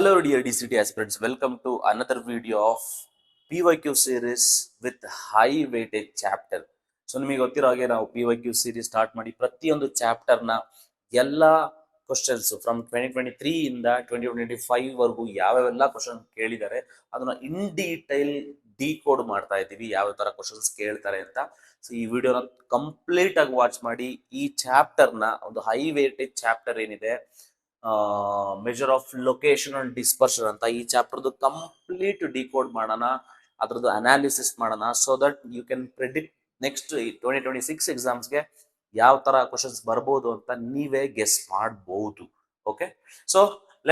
Hello dear DCT aspirants, welcome to another video of PYQ series with high weightage chapter. So ನಿಮಗೆ ಗೊತ್ತಿರೋ ಹಾಗೆ ನಾವು PYQ series start ಮಾಡಿ ಪ್ರತಿಯೊಂದು ಚಾಪ್ಟರ್ನ ಎಲ್ಲ ಕ್ವಶನ್ಸ್ ಫ್ರಮ್ 2023 ಇಂದ 2025 ವರೆಗೂ ಯಾವ್ಯಾವೆಲ್ಲ ಕ್ವಶನ್ ಕೇಳಿದ್ದಾರೆ ಅದನ್ನ ಇನ್ ಡೀಟೈಲ್ ಡಿಕೋಡ್ ಮಾಡ್ತಾ ಇದ್ದೀವಿ, ಯಾವ ತರ ಕ್ವಶನ್ಸ್ ಕೇಳ್ತಾರೆ ಅಂತ. ಸೊ ಈ ವಿಡಿಯೋನ ಕಂಪ್ಲೀಟ್ ಆಗಿ ವಾಚ್ ಮಾಡಿ. ಈ ಚಾಪ್ಟರ್ನ ಒಂದು ಹೈ ವೇಟೇಜ್ ಚಾಪ್ಟರ್ ಏನಿದೆ, measure of location and dispersion ಅಂತ, ಈ ಚಾಪ್ಟರ್ದು ಕಂಪ್ಲೀಟ್ ಡಿಕೋಡ್ ಮಾಡೋಣ, ಅದ್ರದ್ದು ಅನಾಲಿಸಿಸ್ ಮಾಡೋಣ, so that you can predict next 2026 ಎಕ್ಸಾಮ್ಸ್ಗೆ ಯಾವ ತರ ಕ್ವಶನ್ಸ್ ಬರ್ಬೋದು ಅಂತ ನೀವೇ ಗೆಸ್ ಮಾಡಬಹುದು. Okay, so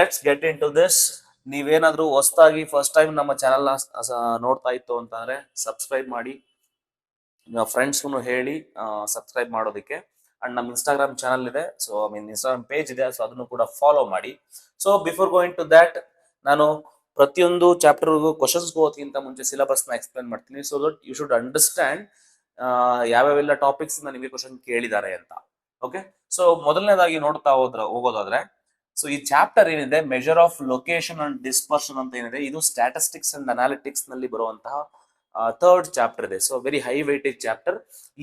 let's get into this. ನೀವೇನಾದ್ರೂ ಹೊಸದಾಗಿ ಫಸ್ಟ್ ಟೈಮ್ ನಮ್ಮ ಚಾನಲ್ನ ನೋಡ್ತಾ ಇತ್ತು ಅಂತಂದ್ರೆ ಸಬ್ಸ್ಕ್ರೈಬ್ ಮಾಡಿ, ಫ್ರೆಂಡ್ಸ್ಗೂ ಹೇಳಿ ಸಬ್ಸ್ಕ್ರೈಬ್ ಮಾಡೋದಕ್ಕೆ. ಅಂಡ್ ನಮ್ಮ ಇನ್ಸ್ಟಾಗ್ರಾಮ್ ಚಾನಲ್ ಇದೆ, ಸೊ ಇನ್ಸ್ಟಾಗ್ರಾಮ್ ಪೇಜ್ ಇದೆ, ಸೊ ಅದನ್ನು ಕೂಡ ಫಾಲೋ ಮಾಡಿ. So before going to that, ನಾನು ಪ್ರತಿಯೊಂದು ಚಾಪ್ಟರ್ಗೂ ಕ್ವಶನ್ಸ್ ಹೋಗೋದಕ್ಕಿಂತ ಮುಂಚೆ ಸಿಲೆಬಸ್ ನ ಎಕ್ಸ್ಪ್ಲೇನ್ ಮಾಡ್ತೀನಿ, so that you should understand ಯಾವ್ಯಾವೆಲ್ಲ ಟಾಪಿಕ್ಸ್ ನಿಮಗೆ ಕ್ವಶನ್ ಕೇಳಿದ್ದಾರೆ ಅಂತ. ಓಕೆ, ಸೊ ಮೊದಲನೇದಾಗಿ ನೋಡ್ತಾ ಹೋಗೋದಾದ್ರೆ, ಸೊ ಈ ಚಾಪ್ಟರ್ ಏನಿದೆ measure of location and dispersion ಅಂತ ಏನಿದೆ, ಇದು ಸ್ಟ್ಯಾಟಿಸ್ಟಿಕ್ಸ್ ಅಂಡ್ ಅನಾಲಿಟಿಕ್ಸ್ ನಲ್ಲಿ ಬರುವಂತಹ ಥರ್ಡ್ ಚಾಪ್ಟರ್ ಇದೆ. So very high weightage chapter.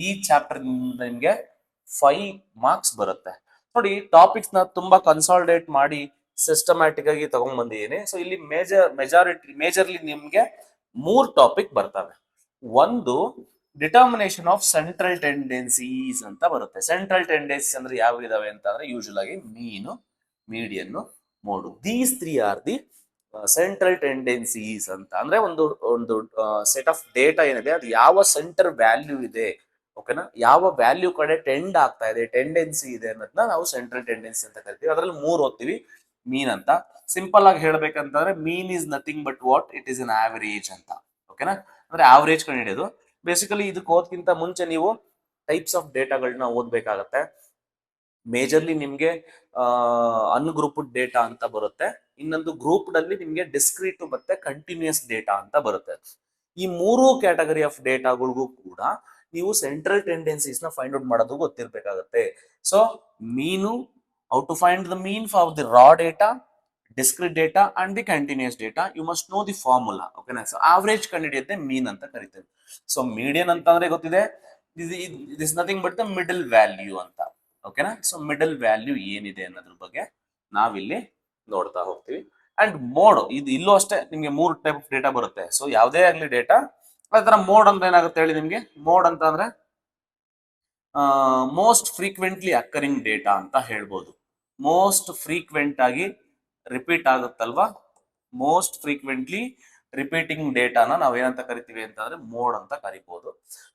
ಈ ಚಾಪ್ಟರ್ ನಿಮ್ಗೆ 5 ಮಾರ್ಕ್ಸ್ ಬರುತ್ತೆ. ನೋಡಿ, ಟಾಪಿಕ್ಸ್ ನ ತುಂಬಾ ಕನ್ಸಾಲಿಡೇಟ್ ಮಾಡಿ ಸಿಸ್ಟಮ್ಯಾಟಿಕ್ ಆಗಿ ತಗೊಂಡ್ ಬಂದಿದ್ದೀನಿ. ಸೊ ಇಲ್ಲಿ ಮೇಜರ್ಲಿ ನಿಮ್ಗೆ 3 ಟಾಪಿಕ್ ಬರ್ತವೆ. ಒಂದು ಡಿಟರ್ಮಿನೇಷನ್ ಆಫ್ ಸೆಂಟ್ರಲ್ ಟೆಂಡೆನ್ಸೀಸ್ ಅಂತ ಬರುತ್ತೆ. ಸೆಂಟ್ರಲ್ ಟೆಂಡೆನ್ಸಿ ಅಂದ್ರೆ ಯಾವ ಇದಾವೆ ಅಂತ ಅಂದ್ರೆ ಯೂಶುವಲ್ ಆಗಿ ಮೀನು, median, mode. These 3 R the central tendencies ಅಂತ. ಅಂದ್ರೆ ಒಂದು ಸೆಟ್ ಆಫ್ ಡೇಟಾ ಏನಿದೆ, ಅದು ಯಾವ ಸೆಂಟರ್ ವ್ಯಾಲ್ಯೂ ಇದೆ, ಓಕೆನಾ, ಯಾವ ವ್ಯಾಲ್ಯೂ ಕಡೆ ಟೆಂಡ್ ಆಗ್ತಾ ಇದೆ, ಟೆಂಡೆನ್ಸಿ ಇದೆ ಅನ್ನೋದನ್ನ ನಾವು ಸೆಂಟ್ರಲ್ ಟೆಂಡೆನ್ಸಿ ಅಂತ ಕರಿತೀವಿ. ಅದರಲ್ಲಿ 3 ಓದ್ತೀವಿ. ಮೀನ್ ಅಂತ ಸಿಂಪಲ್ ಆಗಿ ಹೇಳ್ಬೇಕಂತಂದ್ರೆ, mean is nothing but what it is an average ಅಂತ. ಓಕೆನಾ, ಅಂದ್ರೆ ಆವರೇಜ್ ಕಂಡು ಹಿಡಿಯೋದು. ಬೇಸಿಕಲಿ ಇದಕ್ಕೆ ಓದ್ಕಿಂತ ಮುಂಚೆ ನೀವು ಟೈಪ್ಸ್ ಆಫ್ ಡೇಟಾಗಳನ್ನ ಓದ್ಬೇಕಾಗತ್ತೆ. ಮೇಜರ್ಲಿ ನಿಮ್ಗೆ ಅನ್ಗ್ರೂಪ್ಡ್ ಡೇಟಾ ಅಂತ ಬರುತ್ತೆ, ಇನ್ನೊಂದು ಗ್ರೂಪ್ಡ್ ಅಲ್ಲಿ ನಿಮ್ಗೆ ಡಿಸ್ಕ್ರೀಟ್ ಮತ್ತೆ ಕಂಟಿನ್ಯೂಸ್ ಡೇಟಾ ಅಂತ ಬರುತ್ತೆ. ಈ 3 ಕ್ಯಾಟಗರಿ ಆಫ್ ಡೇಟಾಗಳಿಗೂ ಕೂಡ ನೀವು ಸೆಂಟ್ರಲ್ ಟೆಂಡೆನ್ಸೀಸ್ ನ ಫೈಂಡ್ ಔಟ್ ಮಾಡೋದು ಗೊತ್ತಿರ್ಬೇಕಾಗತ್ತೆ. So mean, how to find the mean for the raw data, discrete data and the continuous data, you must know the formula. ಓಕೆನಾ, ಸೊ ಆವರೇಜ್ ಕಂಡುಹಿಡಿಯುತ್ತೆ ಮೀನ್ ಅಂತ ಕರಿತೇವೆ. ಸೊ ಮೀಡಿಯನ್ ಅಂತಂದ್ರೆ ಗೊತ್ತಿದೆ, this nothing but the middle value ಅಂತ. ಓಕೆನಾ, so middle value ಏನಿದೆ ಅನ್ನೋದ್ರ ಬಗ್ಗೆ ನಾವಿಲ್ಲಿ ನೋಡ್ತಾ ಹೋಗ್ತೀವಿ. ಅಂಡ್ ಮೋಡ್, ಇಲ್ಲೂ ಅಷ್ಟೇ ನಿಮ್ಗೆ 3 ಟೈಪ್ ಆಫ್ ಡೇಟಾ ಬರುತ್ತೆ. ಸೊ ಯಾವುದೇ ಆಗ್ಲಿ ಡೇಟಾ, ಅದರ ಮೋಡ್ ಅಂತ ಏನಾಗುತ್ತೆ ಹೇಳಿ ನಿಮ್ಗೆ. ಮೋಡ್ ಅಂತ ಅಂದ್ರೆ ಮೋಸ್ಟ್ ಫ್ರೀಕ್ವೆಂಟ್ಲಿ ಅಕ್ಕರಿಂಗ್ ಡೇಟಾ ಅಂತ ಹೇಳ್ಬೋದು. ಮೋಸ್ಟ್ ಫ್ರೀಕ್ವೆಂಟ್ ಆಗಿ ರಿಪೀಟ್ ಆಗುತ್ತಲ್ವಾ, ಮೋಸ್ಟ್ ಫ್ರೀಕ್ವೆಂಟ್ಲಿ ರಿಪೀಟಿಂಗ್ ಡೇಟಾನ ನಾವ್ ಏನಂತ ಕರಿತೀವಿ ಅಂತಂದ್ರೆ ಮೋಡ್ ಅಂತ ಕರಿಬಹುದು.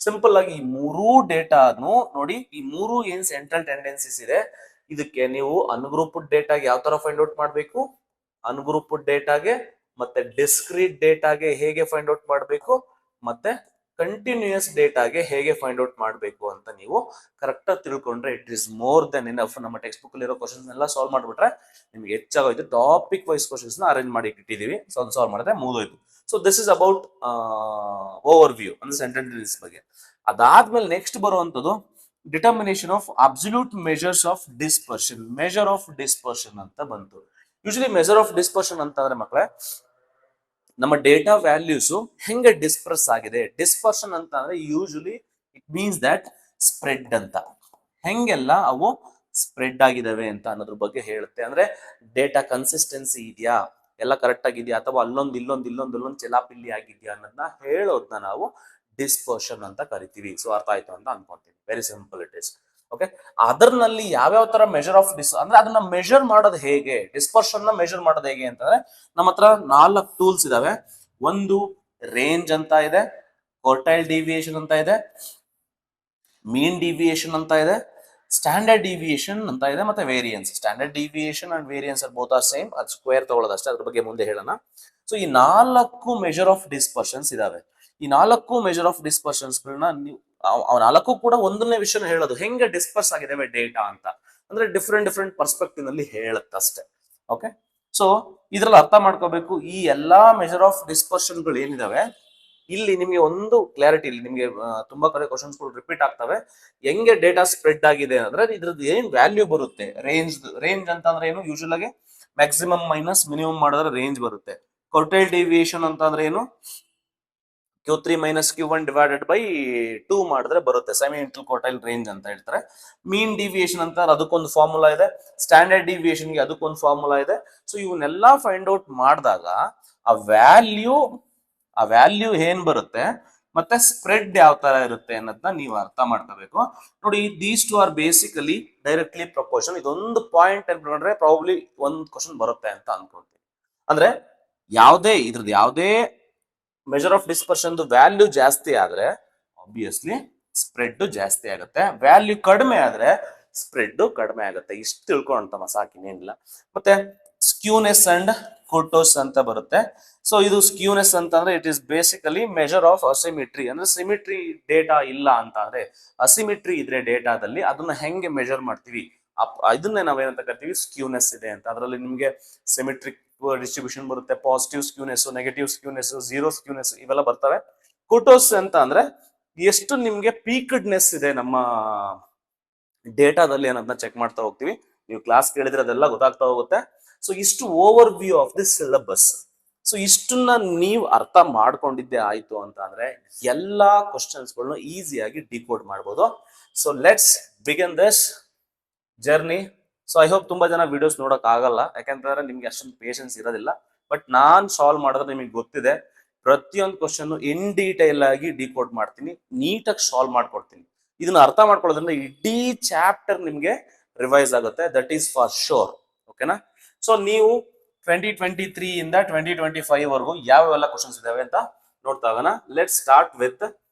ಸಿಂಪಲ್ ಆಗಿ ಈ 3 ಡೇಟಾನು ನೋಡಿ, ಈ 3 ಏನ್ ಸೆಂಟ್ರಲ್ ಟೆಂಡೆನ್ಸೀಸ್ ಇದೆ, ಇದಕ್ಕೆ ನೀವು ಅನ್ಗ್ರೂಪ್ಡ್ ಡೇಟಾಗೆ ಯಾವ ತರ ಫೈಂಡ್ ಔಟ್ ಮಾಡ್ಬೇಕು, ಅನ್ಗ್ರೂಪ್ಡ್ ಡೇಟಾಗೆ ಮತ್ತೆ ಡಿಸ್ಕ್ರೀಟ್ ಡೇಟಾಗೆ ಹೇಗೆ ಫೈಂಡ್ ಔಟ್ ಮಾಡಬೇಕು, ಮತ್ತೆ ಕಂಟಿನ್ಯೂಯಸ್ ಡೇಟಾಗೆ ಹೇಗೆ ಫೈಂಡ್ ಔಟ್ ಮಾಡಬೇಕು ಅಂತ ನೀವು ಕರೆಕ್ಟ್ ಆಗಿ ತಿಳ್ಕೊಂಡ್ರೆ it is more than enough. ನಮ್ಮ ಟೆಕ್ಸ್ಟ್ ಬುಕ್ ಇರೋ ಕ್ವಶನ್ಸ್ ಎಲ್ಲ ಸಾಲ್ವ್ ಮಾಡ್ಬಿಟ್ರೆ ನಿಮ್ಗೆ ಹೆಚ್ಚಾಗೋಯ್ತು. ಟಾಪಿಕ್ ವೈಸ್ ಕ್ವಶನ್ಸ್ ನ ಅರೇಂಜ್ ಮಾಡಿ ಇಟ್ಟಿದೀವಿ, ಸೊ ಅದು ಸಾಲ್ವ್ ಮಾಡಿದ್ರೆ ಮುಗಿದೋಯ್ತು. So this is about overview ಅಂದ್ರೆ ಸೆಂಟ್ರಲ್ ಟೆಂಡೆನ್ಸಿ ಬಗ್ಗೆ. ಅದಾದ್ಮೇಲೆ ನೆಕ್ಸ್ಟ್ ಬರುವಂತದ್ದು determination of absolute measures of dispersion. Measure of dispersion ಅಂತ ಬಂತು. ಯೂಶಲಿ ಮೆಜರ್ ಆಫ್ ಡಿಸ್ಪರ್ಷನ್ ಅಂತಂದ್ರೆ ಮಕ್ಕಳೇ, ನಮ್ಮ ಡೇಟಾ ವ್ಯಾಲ್ಯೂಸ್ ಹೆಂಗೆ ಡಿಸ್ಪರ್ಸ್ ಆಗಿದೆ. ಡಿಸ್ಪರ್ಷನ್ ಅಂತ ಅಂದ್ರೆ usually it means that spread ಅಂತ, ಹೆಂಗೆಲ್ಲ ಅವು ಸ್ಪ್ರೆಡ್ ಆಗಿದಾವೆ ಅಂತ ಅನ್ನೋದ್ರ ಬಗ್ಗೆ ಹೇಳುತ್ತೆ. ಅಂದ್ರೆ ಡೇಟಾ ಕನ್ಸಿಸ್ಟೆನ್ಸಿ ಇದೆಯಾ, ಎಲ್ಲ ಕರೆಕ್ಟ್ ಆಗಿದೆಯಾ, ಅಥವಾ ಅಲ್ಲೊಂದು ಚೆಲಾಪಿಲ್ಲಿ ಆಗಿದ್ಯಾ ಅನ್ನೋದನ್ನ ಹೇಳೋದನ್ನ ನಾವು ಡಿಸ್ಪರ್ಷನ್ ಅಂತ ಕರಿತೀವಿ. ಸೊ ಅರ್ಥ ಆಯ್ತು ಅಂತ ಅನ್ಕೊಂತೀನಿ. Very simple it is. Okay, ಅದರಲ್ಲಿ ಯಾವ್ಯಾವ ತರ ಮೆಜರ್ ಆಫ್ ಅಂದ್ರೆ ಅದನ್ನ ಮೆಜರ್ ಮಾಡೋದು ಹೇಗೆ, ಡಿಸ್ಪರ್ಷನ್ ನ ಮೆಜರ್ ಮಾಡೋದು ಹೇಗೆ ಅಂತಂದ್ರೆ, ನಮ್ಮ ಹತ್ರ 4 ಟೂಲ್ಸ್ ಇದಾವೆ. ಒಂದು ರೇಂಜ್ ಅಂತ ಇದೆ, ಕ್ವಾರ್ಟೈಲ್ ಡಿವಿಯೇಷನ್ ಅಂತ ಇದೆ, ಮೀನ್ ಡಿವಿಯೇಷನ್ ಅಂತ ಇದೆ, ಸ್ಟ್ಯಾಂಡರ್ಡ್ ಡಿವಿಯೇಷನ್ ಅಂತ ಇದೆ, ಮತ್ತೆ variance. Standard deviation and variance both are same. ಅದು ಸ್ಕ್ವೇರ್ ತಗೊಳ್ಳೋದಷ್ಟೇ, ಅದ್ರ ಬಗ್ಗೆ ಮುಂದೆ ಹೇಳೋಣ. ಸೊ ಈ 4 ಮೆಜರ್ ಆಫ್ ಡಿಸ್ಪರ್ಷನ್ಸ್ ಇದಾವೆ. ಈ 4 ಮೆಜರ್ ಆಫ್ ಡಿಸ್ಪರ್ಷನ್ಸ್ ಗಳನ್ನ ನೀವು 4 ಕೂಡ ಒಂದನೇ ವಿಷಯ ಹೇಳೋದು, ಹೆಂಗೆ ಡಿಸ್ಪರ್ಸ್ ಆಗಿದಾವೆ ಡೇಟಾ ಅಂತ. ಅಂದ್ರೆ ಡಿಫ್ರೆಂಟ್ ಪರ್ಸ್ಪೆಕ್ಟಿವ್ ನಲ್ಲಿ ಹೇಳುತ್ತಷ್ಟೇ. ಓಕೆ, ಸೊ ಇದ್ರಲ್ಲಿ ಅರ್ಥ ಮಾಡ್ಕೋಬೇಕು, ಈ ಎಲ್ಲಾ ಮೆಜರ್ ಆಫ್ ಡಿಸ್ಪರ್ಷನ್ ಗಳು ಏನಿದಾವೆ, ಇಲ್ಲಿ ನಿಮಗೆ ಒಂದು ಕ್ಲಾರಿಟಿ, ಇಲ್ಲಿ ನಿಮಗೆ ತುಂಬಾ ಕಡೆ ಕ್ವಶನ್ಸ್ ರಿಪೀಟ್ ಆಗ್ತವೆ. ಹೆಂಗೆ ಡೇಟಾ ಸ್ಪ್ರೆಡ್ ಆಗಿದೆ ಅಂದ್ರೆ ಇದ್ರದ್ದು ಏನ್ ವ್ಯಾಲ್ಯೂ ಬರುತ್ತೆ. ರೇಂಜ್ ಅಂತ ಅಂದ್ರೆ ಏನು, ಯೂಶುವಲ್ ಆಗಿ ಮ್ಯಾಕ್ಸಿಮಮ್ ಮೈನಸ್ ಮಿನಿಮಮ್ ಮಾಡಿದ್ರೆ ರೇಂಜ್ ಬರುತ್ತೆ. ಕ್ವಾರ್ಟೈಲ್ ಡಿವಿಯೇಷನ್ ಅಂತ ಅಂದ್ರೆ ಏನು, Q3 minus Q1 divided by 2 ಮಾಡಿದ್ರೆ ಬರುತ್ತೆ ಸೆಮಿ ಇಂಟರ್ ಕ್ವಾರ್ಟೈಲ್ ರೇಂಜ್ ಅಂತ ಹೇಳ್ತಾರೆ. ಮೀನ್ ಡಿವಿಯೇಷನ್ ಅಂತ ಅದಕ್ಕೊಂದು ಫಾರ್ಮುಲಾ ಇದೆ, ಸ್ಟ್ಯಾಂಡರ್ಡ್ ಡಿವಿಯೇಷನ್ಗೆ ಅದಕ್ಕೊಂದು ಫಾರ್ಮುಲಾ ಇದೆ. ಸೊ ಇವನ್ನೆಲ್ಲ ಫೈಂಡ್ ಔಟ್ ಮಾಡಿದಾಗ ಆ ವ್ಯಾಲ್ಯೂ ಏನ್ ಬರುತ್ತೆ ಮತ್ತೆ ಸ್ಪ್ರೆಡ್ ಯಾವ ತರ ಇರುತ್ತೆ ಅನ್ನೋದನ್ನ ನೀವು ಅರ್ಥ ಮಾಡ್ಕೋಬೇಕು. ನೋಡಿ, these two are basically directly proportion. ಇದೊಂದು ಪಾಯಿಂಟ್ ಅನ್ಕೊಂಡ್ರೆ ಪ್ರಾಬ್ಲಿ ಒಂದು ಕ್ವಶನ್ ಬರುತ್ತೆ ಅಂತ ಅನ್ಕೊಂತೀನಿ. ಅಂದ್ರೆ ಯಾವುದೇ ಮೆಜರ್ ಆಫ್ ಡಿಸ್ಪರ್ಷನ್ ವ್ಯಾಲ್ಯೂ ಜಾಸ್ತಿ ಆದ್ರೆ ಆಬ್ವಿಯಸ್ಲಿ ಸ್ಪ್ರೆಡ್ ಜಾಸ್ತಿ ಆಗುತ್ತೆ, ವ್ಯಾಲ್ಯೂ ಕಡಿಮೆ ಆದ್ರೆ ಸ್ಪ್ರೆಡ್ ಕಡಿಮೆ ಆಗುತ್ತೆ. ಇಷ್ಟು ತಿಳ್ಕೊಂಡ ಸಾಕಿನೇನಿಲ್ಲ. ಮತ್ತೆ ಸ್ಕ್ಯೂನೆಸ್ ಅಂಡ್ ಕುರ್ಟೋಸ್ ಅಂತ ಬರುತ್ತೆ. ಸೊ ಇದು ಸ್ಕ್ಯೂನೆಸ್ ಅಂತಂದ್ರೆ it is basically measure of asymmetry. ಅಂದ್ರೆ ಸಿಮಿಟ್ರಿ ಡೇಟಾ ಇಲ್ಲ ಅಂತ ಅಂದ್ರೆ, ಅಸಿಮಿಟ್ರಿ ಇದ್ರೆ ಡೇಟಾದಲ್ಲಿ ಅದನ್ನ ಹೆಂಗೆ ಮೆಜರ್ ಮಾಡ್ತೀವಿ ಇದನ್ನೇ ನಾವೇನಂತ ಕರಿತೀವಿ, ಸ್ಕ್ಯೂನೆಸ್ ಇದೆ ಅಂತ. ಅದರಲ್ಲಿ ನಿಮ್ಗೆ ಸಿಮಿಟ್ರಿಕ್ ಡಿಸ್ಟ್ರಿಬ್ಯೂಷನ್ ಬರುತ್ತೆ, positive skewness, negative skewness, zero skewness ಇವೆಲ್ಲ ಬರ್ತವೆ. ಕುರ್ಟೋಸ್ ಅಂತ ಅಂದ್ರೆ ಎಷ್ಟು ನಿಮ್ಗೆ ಪೀಕ್ಡ್ನೆಸ್ ಇದೆ ನಮ್ಮ ಡೇಟಾದಲ್ಲಿ ಅನ್ನೋದನ್ನ ಚೆಕ್ ಮಾಡ್ತಾ ಹೋಗ್ತೀವಿ. ನೀವು ಕ್ಲಾಸ್ ಕೇಳಿದ್ರೆ ಅದೆಲ್ಲ ಗೊತ್ತಾಗ್ತಾ ಹೋಗುತ್ತೆ. ಸೊ ಇಷ್ಟು overview of this syllabus. So ಇಷ್ಟನ್ನ ನೀವು ಅರ್ಥ ಮಾಡ್ಕೊಂಡಿದ್ದೆ ಆಯ್ತು ಅಂತ ಅಂದ್ರೆ ಎಲ್ಲಾ ಕ್ವಶನ್ಸ್ಗಳನ್ನ ಈಸಿಯಾಗಿ ಡಿಕೋಡ್ ಮಾಡ್ಬೋದು. So let's begin this journey. So I hope ತುಂಬಾ ಜನ ವಿಡಿಯೋಸ್ ನೋಡಕ್ ಆಗಲ್ಲ, ಯಾಕಂತಂದ್ರೆ ನಿಮ್ಗೆ ಅಷ್ಟೊಂದು ಪೇಷನ್ಸ್ ಇರೋದಿಲ್ಲ. ಬಟ್ ನಾನ್ ಸಾಲ್ವ್ ಮಾಡಿದ್ರೆ ನಿಮಗೆ ಗೊತ್ತಿದೆ, ಪ್ರತಿಯೊಂದು ಕ್ವಶನ್ ಇನ್ ಡೀಟೈಲ್ ಆಗಿ ಡಿಕೋಡ್ ಮಾಡ್ತೀನಿ, ನೀಟಾಗಿ ಸಾಲ್ವ್ ಮಾಡ್ಕೊಡ್ತೀನಿ. ಇದನ್ನ ಅರ್ಥ ಮಾಡ್ಕೊಳ್ಳೋದ್ರಿಂದ ಇಡೀ ಚಾಪ್ಟರ್ ನಿಮ್ಗೆ ರಿವೈಸ್ ಆಗುತ್ತೆ, ದಟ್ ಈಸ್ ಫಾರ್ ಶೋರ್. ಓಕೆನಾ? ಸೊ ನೀವು 2023 ಇಂದ 2025 ವರೆಗೂ ಯಾವೆಲ್ಲ ಕ್ವಶನ್ಸ್ ಇದಾವೆ ಅಂತ ನೋಡ್ತಾ ಹೋಗೋಣ. ಲೆಟ್ ಸ್ಟಾರ್ಟ್ ವಿತ್,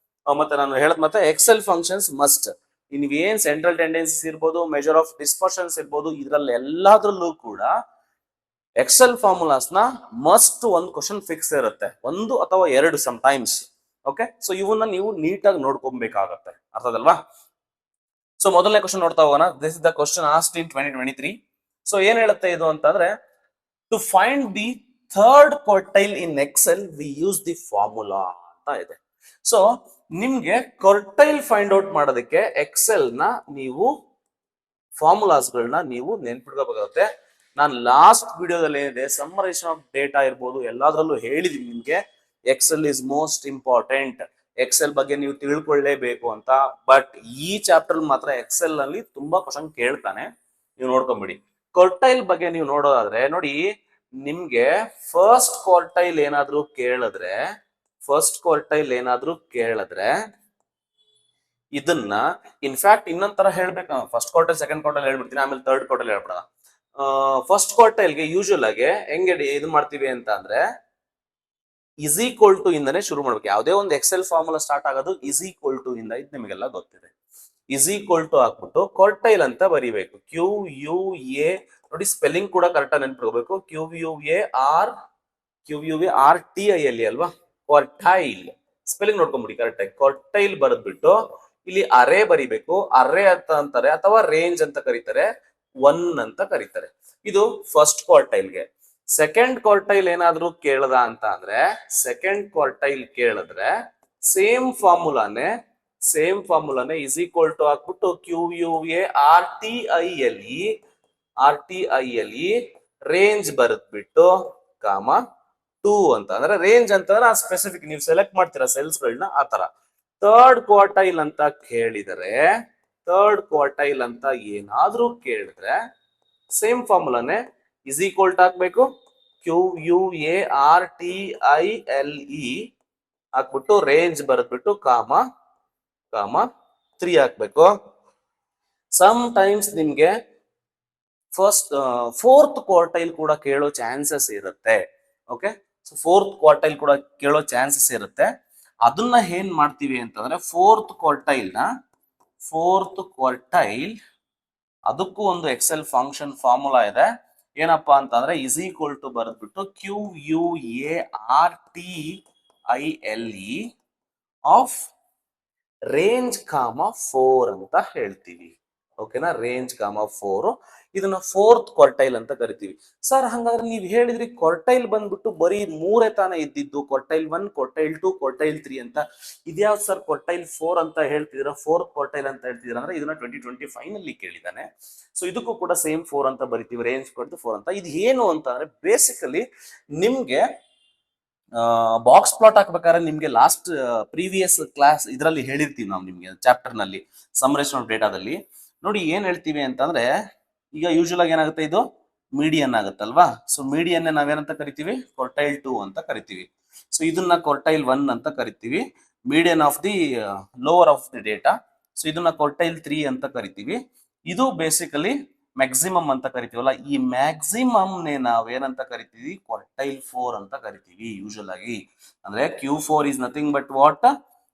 ಮತ್ತೆ ನಾನು ಹೇಳದ್ ಮತ್ತೆ ಎಕ್ಸೆಲ್ ಫಂಕ್ಷನ್ಸ್ ಮಸ್ಟ್. ನೀವೇನ್ ಸೆಂಟ್ರಲ್ ಟೆಂಡೆನ್ಸೀಸ್ ಇರ್ಬೋದು, ಮೆಜರ್ ಆಫ್ ಡಿಸ್ಪರ್ಷನ್ಸ್ ಇರ್ಬೋದು, ಇದ್ರಲ್ಲಿ ಎಲ್ಲಾದ್ರಲ್ಲೂ ಕೂಡ ಎಕ್ಸೆಲ್ ಫಾರ್ಮುಲಾಸ್ ನ ಮಸ್ಟ್ ಒಂದು ಕ್ವಶನ್ ಫಿಕ್ಸ್ ಇರುತ್ತೆ, ಒಂದು ಅಥವಾ ಎರಡು ಸಮ್ ಟೈಮ್ಸ್. ಓಕೆ, ಸೊ ಇವನ್ನ ನೀವು ನೀಟಾಗಿ ನೋಡ್ಕೊಬೇಕಾಗತ್ತೆ, ಅರ್ಥದಲ್ವಾ? ಸೊ ಮೊದಲನೇ ಕ್ವಶನ್ ನೋಡ್ತಾ ಹೋಗೋಣ. This is the question asked in 2023. So ಏನ್ ಹೇಳುತ್ತೆ ಇದು ಅಂತಂದ್ರೆ, to find the third quartile in Excel we use the formula ಅಂತ ಇದೆ. ಸೊ ನಿಮ್ಗೆ ಕ್ವಾರ್ಟೈಲ್ ಫೈಂಡ್ ಔಟ್ ಮಾಡೋದಕ್ಕೆ ಎಕ್ಸೆಲ್ ನ ನೀವು ಫಾರ್ಮುಲಾಸ್ಗಳನ್ನ ನೀವು ನೆನ್ಪಿಡ್ಕೋಬೇಕಾಗುತ್ತೆ. ನಾನು ಲಾಸ್ಟ್ ವಿಡಿಯೋದಲ್ಲಿ ಏನಿದೆ ಸಮ್ಮರೈಸೇಷನ್ ಆಫ್ ಡೇಟಾ ಇರ್ಬೋದು ಎಲ್ಲಾದ್ರಲ್ಲೂ ಹೇಳಿದೀನಿ ನಿಮ್ಗೆ Excel is most important, Excel ಬಗ್ಗೆ ನೀವು ತಿಳ್ಕೊಳ್ಳೇಬೇಕು ಅಂತ. ಬಟ್ ಈ ಚಾಪ್ಟರ್ ಮಾತ್ರ ಎಕ್ಸೆಲ್ ನಲ್ಲಿ ತುಂಬಾ ಕ್ವಶನ್ ಕೇಳ್ತಾನೆ, ನೀವು ನೋಡ್ಕೊಂಬಿಡಿ. ಕ್ವಾರ್ಟೈಲ್ ಬಗ್ಗೆ ನೀವು ನೋಡೋದಾದ್ರೆ ನೋಡಿ, ನಿಮ್ಗೆ ಫಸ್ಟ್ ಕ್ವಾರ್ಟೈಲ್ ಏನಾದ್ರೂ ಕೇಳಿದ್ರೆ ಇದನ್ನ ಇನ್ಫ್ಯಾಕ್ಟ್ ಇನ್ನೊಂದ್ ತರ ಹೇಳ್ಬೇಕು. ಫಸ್ಟ್ ಕ್ವಾರ್ಟೈಲ್ ಸೆಕೆಂಡ್ ಕ್ವಾರ್ಟೈಲ್ ಹೇಳ್ಬಿಡ್ತೀನಿ, ಆಮೇಲೆ ಥರ್ಡ್ ಕ್ವಾರ್ಟೈಲ್ ಹೇಳ್ಬಿಡ. ಫಸ್ಟ್ ಕ್ವಾರ್ಟೈಲ್ಗೆ ಯೂಶುವಲ್ ಆಗಿ ಹೆಂಗೆ ಇದು ಮಾಡ್ತೀವಿ ಅಂತ ಅಂದ್ರೆ, ಇಸ್ ಈಕ್ವಲ್ ಟು ಇಂದನೇ ಶುರು ಮಾಡ್ಬೇಕು. ಯಾವುದೇ ಒಂದು ಎಕ್ಸೆಲ್ ಫಾರ್ಮುಲಾ ಸ್ಟಾರ್ಟ್ ಆಗೋದು ಇಸ್ ಈಕ್ವಲ್ ಟು ಇಂದ, ಇದು ನಿಮಗೆಲ್ಲ ಗೊತ್ತಿದೆ. ಇಸ್ ಈಕ್ವಲ್ ಟು ಹಾಕ್ಬಿಟ್ಟು ಕ್ವಾರ್ಟೈಲ್ ಅಂತ ಬರಿಬೇಕು. QUA ನೋಡಿ, ಸ್ಪೆಲ್ಲಿಂಗ್ ಕೂಡ ಕರೆಕ್ಟ್ ಆಗಿ ನೆನ್ಪಿಡ್ಕೋಬೇಕು. QUARTILE ಅಲ್ವಾ, ಕ್ವಾರ್ಟೈಲ್ ಸ್ಪೆಲ್ಲಿಂಗ್ ನೋಡ್ಕೊಂಡ್ಬಿಡಿ ಕರೆಕ್ಟ್ ಆಗಿ. ಕ್ವಾರ್ಟೈಲ್ ಬರೆದ್ಬಿಟ್ಟು ಇಲ್ಲಿ ಅರೇ ಬರಿಬೇಕು. ಅರೇ ಅಂತ ಅಂತಾರೆ ಅಥವಾ ರೇಂಜ್ ಅಂತ ಕರೀತಾರೆ, 1 ಅಂತ ಕರೀತಾರೆ. ಇದು ಫಸ್ಟ್ ಕ್ವಾರ್ಟೈಲ್ಗೆ. ಸೆಕೆಂಡ್ ಕ್ವಾರ್ಟೈಲ್ ಏನಾದ್ರೂ ಕೇಳದ ಅಂತ ಅಂದ್ರೆ, ಸೆಕೆಂಡ್ ಕ್ವಾರ್ಟೈಲ್ ಕೇಳಿದ್ರೆ ಸೇಮ್ ಫಾರ್ಮುಲಾನೇ ಇಸ್ ಈಕ್ವಲ್ ಟು ಹಾಕ್ಬಿಟ್ಟು QUARTILE ರೇಂಜ್ ಬರೆದ್ಬಿಟ್ಟು ಕಾಮ 2 ಅಂತ. ಅಂದ್ರೆ ರೇಂಜ್ ಅಂತಂದ್ರೆ ಆ ಸ್ಪೆಸಿಫಿಕ್ ನೀವು ಸೆಲೆಕ್ಟ್ ಮಾಡ್ತೀರಾ ಸೆಲ್ಸ್ ಗಳನ್ನ, ಆ ತರ. ಥರ್ಡ್ ಕ್ವಾರ್ಟೈಲ್ ಅಂತ ಏನಾದ್ರೂ ಕೇಳಿದ್ರೆ ಸೇಮ್ ಫಾರ್ಮುಲಾನೇ ಇಸ್ ಈಕ್ವಲ್ ಟು ಹಾಕ್ಬೇಕು. QUARTILE ಹಾಕ್ಬಿಟ್ಟು ರೇಂಜ್ ಬರೆದ್ಬಿಟ್ಟು ಕಾಮ 3 ಹಾಕ್ಬೇಕು. ಸಮ್ ಟೈಮ್ಸ್ ನಿಮ್ಗೆ ಫೋರ್ತ್ ಕ್ವಾರ್ಟೈಲ್ ಕೂಡ ಕೇಳೋ ಚಾನ್ಸಸ್ ಇರುತ್ತೆ. ಓಕೆ, ಸೊ ಫೋರ್ತ್ ಕ್ವಾರ್ಟೈಲ್ ಕೂಡ ಕೇಳೋ ಚಾನ್ಸಸ್ ಇರುತ್ತೆ. ಅದನ್ನ ಏನ್ ಮಾಡ್ತೀವಿ ಅಂತಂದ್ರೆ, ಫೋರ್ತ್ ಕ್ವಾರ್ಟೈಲ್ ಅದಕ್ಕೂ ಒಂದು ಎಕ್ಸೆಲ್ ಫಂಕ್ಷನ್ ಫಾರ್ಮುಲಾ ಇದೆ. ಏನಪ್ಪಾ ಅಂತಂದ್ರೆ, ಇಸ್ ಈಕ್ವಲ್ ಟು ಬರೆದ್ಬಿಟ್ಟು QUARTILE ಆಫ್ ರೇಂಜ್ ಕಾಮ 4 ಅಂತ ಹೇಳ್ತೀವಿ. ಓಕೆನಾ, ರೇಂಜ್ ಕಾಮ 4. ಇದನ್ನ ಫೋರ್ತ್ ಕ್ವಾರ್ಟೈಲ್ ಅಂತ ಕರಿತೀವಿ. ಸರ್ ಹಂಗಾದ್ರೆ ನೀವು ಹೇಳಿದ್ರಿ ಕ್ವಾರ್ಟೈಲ್ ಬಂದ್ಬಿಟ್ಟು ಬರೀ ಮೂರೇ ತಾನೇ ಇದ್ದಿದ್ದು, ಕ್ವಾರ್ಟೈಲ್ 1, ಕ್ವಾರ್ಟೈಲ್ 2, ಕ್ವಾರ್ಟೈಲ್ 3 ಅಂತ. ಇದ್ಯಾವ್ದು ಸರ್ ಕ್ವಾರ್ಟೈಲ್ 4 ಅಂತ ಹೇಳ್ತಿದ್ರ, ಫೋರ್ತ್ ಕ್ವಾರ್ಟೈಲ್ ಅಂತ ಹೇಳ್ತಿದ್ರ ಅಂದ್ರೆ ಇದನ್ನ 2025 ನಲ್ಲಿ ಕೇಳಿದಾನೆ. ಸೊ ಇದಕ್ಕೂ ಕೂಡ ಸೇಮ್ 4 ಅಂತ ಬರಿತೀವಿ, ರೇಂಜ್ ಕೊಟ್ಟು 4 ಅಂತ. ಇದು ಏನು ಅಂತ ಅಂದ್ರೆ ಬೇಸಿಕಲಿ ನಿಮ್ಗೆ ಬಾಕ್ಸ್ ಪ್ಲಾಟ್ ಹಾಕ್ಬೇಕಾದ್ರೆ ನಿಮ್ಗೆ ಲಾಸ್ಟ್ ಪ್ರೀವಿಯಸ್ ಕ್ಲಾಸ್ ಇದರಲ್ಲಿ ಹೇಳಿರ್ತೀವಿ ನಾವು ನಿಮ್ಗೆ ಚಾಪ್ಟರ್ ನಲ್ಲಿ ಸಮ್ಮರೇಷನ್ ಆಫ್ ಡೇಟಾದಲ್ಲಿ. ನೋಡಿ ಏನ್ ಹೇಳ್ತೀವಿ ಅಂತಂದ್ರೆ, ಈಗ ಯೂಶುವಲ್ ಆಗಿ ಏನಾಗುತ್ತೆ, ಇದು ಮೀಡಿಯನ್ ಆಗುತ್ತಲ್ವಾ. ಸೊ ಮೀಡಿಯನ್ ನಾವೇನಂತ ಕರಿತೀವಿ, ಕ್ವಾರ್ಟೈಲ್ 2 ಅಂತ ಕರಿತೀವಿ. ಸೊ ಇದನ್ನ ಕ್ವಾರ್ಟೈಲ್ 1 ಅಂತ ಕರಿತೀವಿ, median of the lower of the data. So ಇದನ್ನ ಕ್ವಾರ್ಟೈಲ್ 3 ಅಂತ ಕರಿತೀವಿ. ಇದು ಬೇಸಿಕಲಿ ಮ್ಯಾಕ್ಸಿಮಮ್ ಅಂತ ಕರಿತೀವಲ್ಲ, ಈ ಮ್ಯಾಕ್ಸಿಮಮ್ ನೇ ನಾವೇನಂತ ಕರಿತೀವಿ, ಕ್ವಾರ್ಟೈಲ್ 4 ಅಂತ ಕರಿತೀವಿ ಯೂಶುವಲ್ ಆಗಿ. ಅಂದ್ರೆ Q4 is nothing but what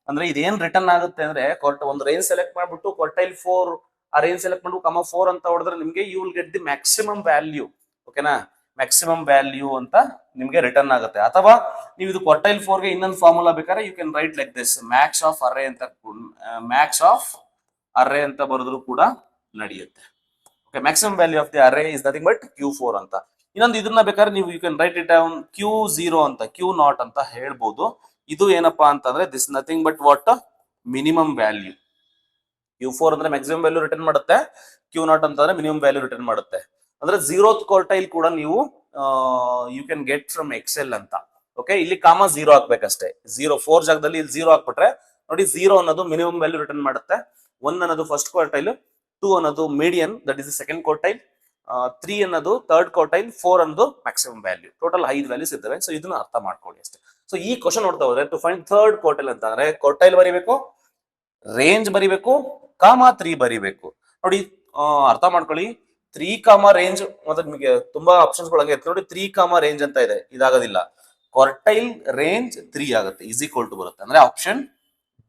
ಅಂದ್ರೆ ಇದೇನ್ ರಿಟರ್ನ್ ಆಗುತ್ತೆ ಅಂದ್ರೆ, ಒಂದು ರೇಂಜ್ ಸೆಲೆಕ್ಟ್ ಮಾಡ್ಬಿಟ್ಟು ಕ್ವಾರ್ಟೈಲ್ 4 ಆ ರೇಂಜ್ ಸೆಲೆಕ್ಟ್ ಮಾಡ್ಬಿಟ್ಟು ಕಮ 4 ಅಂತ ಹೊಡೆದ್ರೆ ನಿಮ್ಗೆ you will get the maximum value. ಓಕೆನಾ, ಮ್ಯಾಕ್ಸಿಮಮ್ ವ್ಯಾಲ್ಯೂ ಅಂತ ನಿಮ್ಗೆ ರಿಟರ್ನ್ ಆಗುತ್ತೆ. ಅಥವಾ ನೀವು ಇದು ಕ್ವಾರ್ಟೈಲ್ 4 ಗೆ ಇನ್ನೊಂದು ಫಾರ್ಮುಲಾ ಬೇಕಾದ್ರೆ you can write like this, max of array ಅಂತ, ಮ್ಯಾಕ್ಸ್ ಆಫ್ ಅರೇ ಅಂತ ಬರೆದ್ರು ಕೂಡ ನಡೆಯುತ್ತೆ. Maximum value of the array is nothing but Q4 ಅಂತ. ಇನ್ನೊಂದು ಇದನ್ನ ಬೇಕಾದ್ರೆ ನೀವು you can write it down Q0 ಅಂತ, Q0 ಅಂತ ಹೇಳ್ಬೋದು. ಇದು ಏನಪ್ಪಾ ಅಂತಂದ್ರೆ this nothing but what minimum value. Q4 ಅಂದ್ರೆ ಮ್ಯಾಕ್ಸಿಮಮ್ ವ್ಯಾಲ್ಯೂ ರಿಟರ್ನ್ ಮಾಡುತ್ತೆ, Q0 ಅಂತಂದ್ರೆ ಮಿನಿಮಮ್ ವ್ಯಾಲ್ಯೂ ರಿಟರ್ನ್ ಮಾಡುತ್ತೆ. ಅಂದ್ರೆ 0th ಕ್ವಾರ್ಟೈಲ್ ಕೂಡ ನೀವು you can get from Excel ಅಂತ. ಓಕೆ, ಇಲ್ಲಿ ಕಾಮ 0 ಹಾಕ್ಬೇಕಷ್ಟೇ. 4 ಜಾಗದಲ್ಲಿ ಇಲ್ಲಿ 0 ಹಾಕ್ಬಿಟ್ರೆ ನೋಡಿ, 0 ಅನ್ನೋದು ಮಿನಿಮಮ್ ವ್ಯಾಲ್ಯೂ ರಿಟರ್ನ್ ಮಾಡುತ್ತೆ, 1 ಅನ್ನೋದು ಫಸ್ಟ್ ಕ್ವಾರ್ಟೈಲ್, 2 ಅನ್ನೋದು median that is second quartile, 3 ಅನ್ನೋದು ಥರ್ಡ್ ಕ್ವಾರ್ಟೈಲ್, 4 ಅನ್ನೋದು ಮ್ಯಾಕ್ಸಿಮಮ್ ವ್ಯಾಲ್ಯೂ. ಟೋಟಲ್ 5 ವ್ಯಾಲ್ಯೂಸ್ ಇದ್ದಾವೆ. ಸೊ ಇದನ್ನ ಅರ್ಥ ಮಾಡ್ಕೊಳ್ಳಿ ಅಷ್ಟೇ. ಸೊ ಈ ಕ್ವಶನ್ ನೋಡ್ತಾ ಹೋದ್ರೆ ಟು ಫೈಂಡ್ ಥರ್ಡ್ ಕ್ವಾರ್ಟೈಲ್ ಅಂತ ಅಂದ್ರೆ ಕ್ವಾರ್ಟೈಲ್ ಬರಿಬೇಕು, ರೇಂಜ್ ಬರಿಬೇಕು, ಕಾಮ 3 ಬರಿಬೇಕು. ನೋಡಿ ಅರ್ಥ ಮಾಡ್ಕೊಳ್ಳಿ, 3 ಕಾಮ ರೇಂಜ್ ಮತ್ತೆ ನಿಮಗೆ ತುಂಬಾ ಆಪ್ಷನ್ಸ್ ಗಳಂಗೆ ನೋಡಿ, 3 ಕಾಮ ರೇಂಜ್ ಅಂತ ಇದೆ, ಇದಾಗೋದಿಲ್ಲ. ಕ್ವಾರ್ಟೈಲ್ ರೇಂಜ್ 3 ಆಗುತ್ತೆ, ಈಸ್ ಈಕ್ವಲ್ ಟು ಬರುತ್ತೆ. ಅಂದ್ರೆ ಆಪ್ಷನ್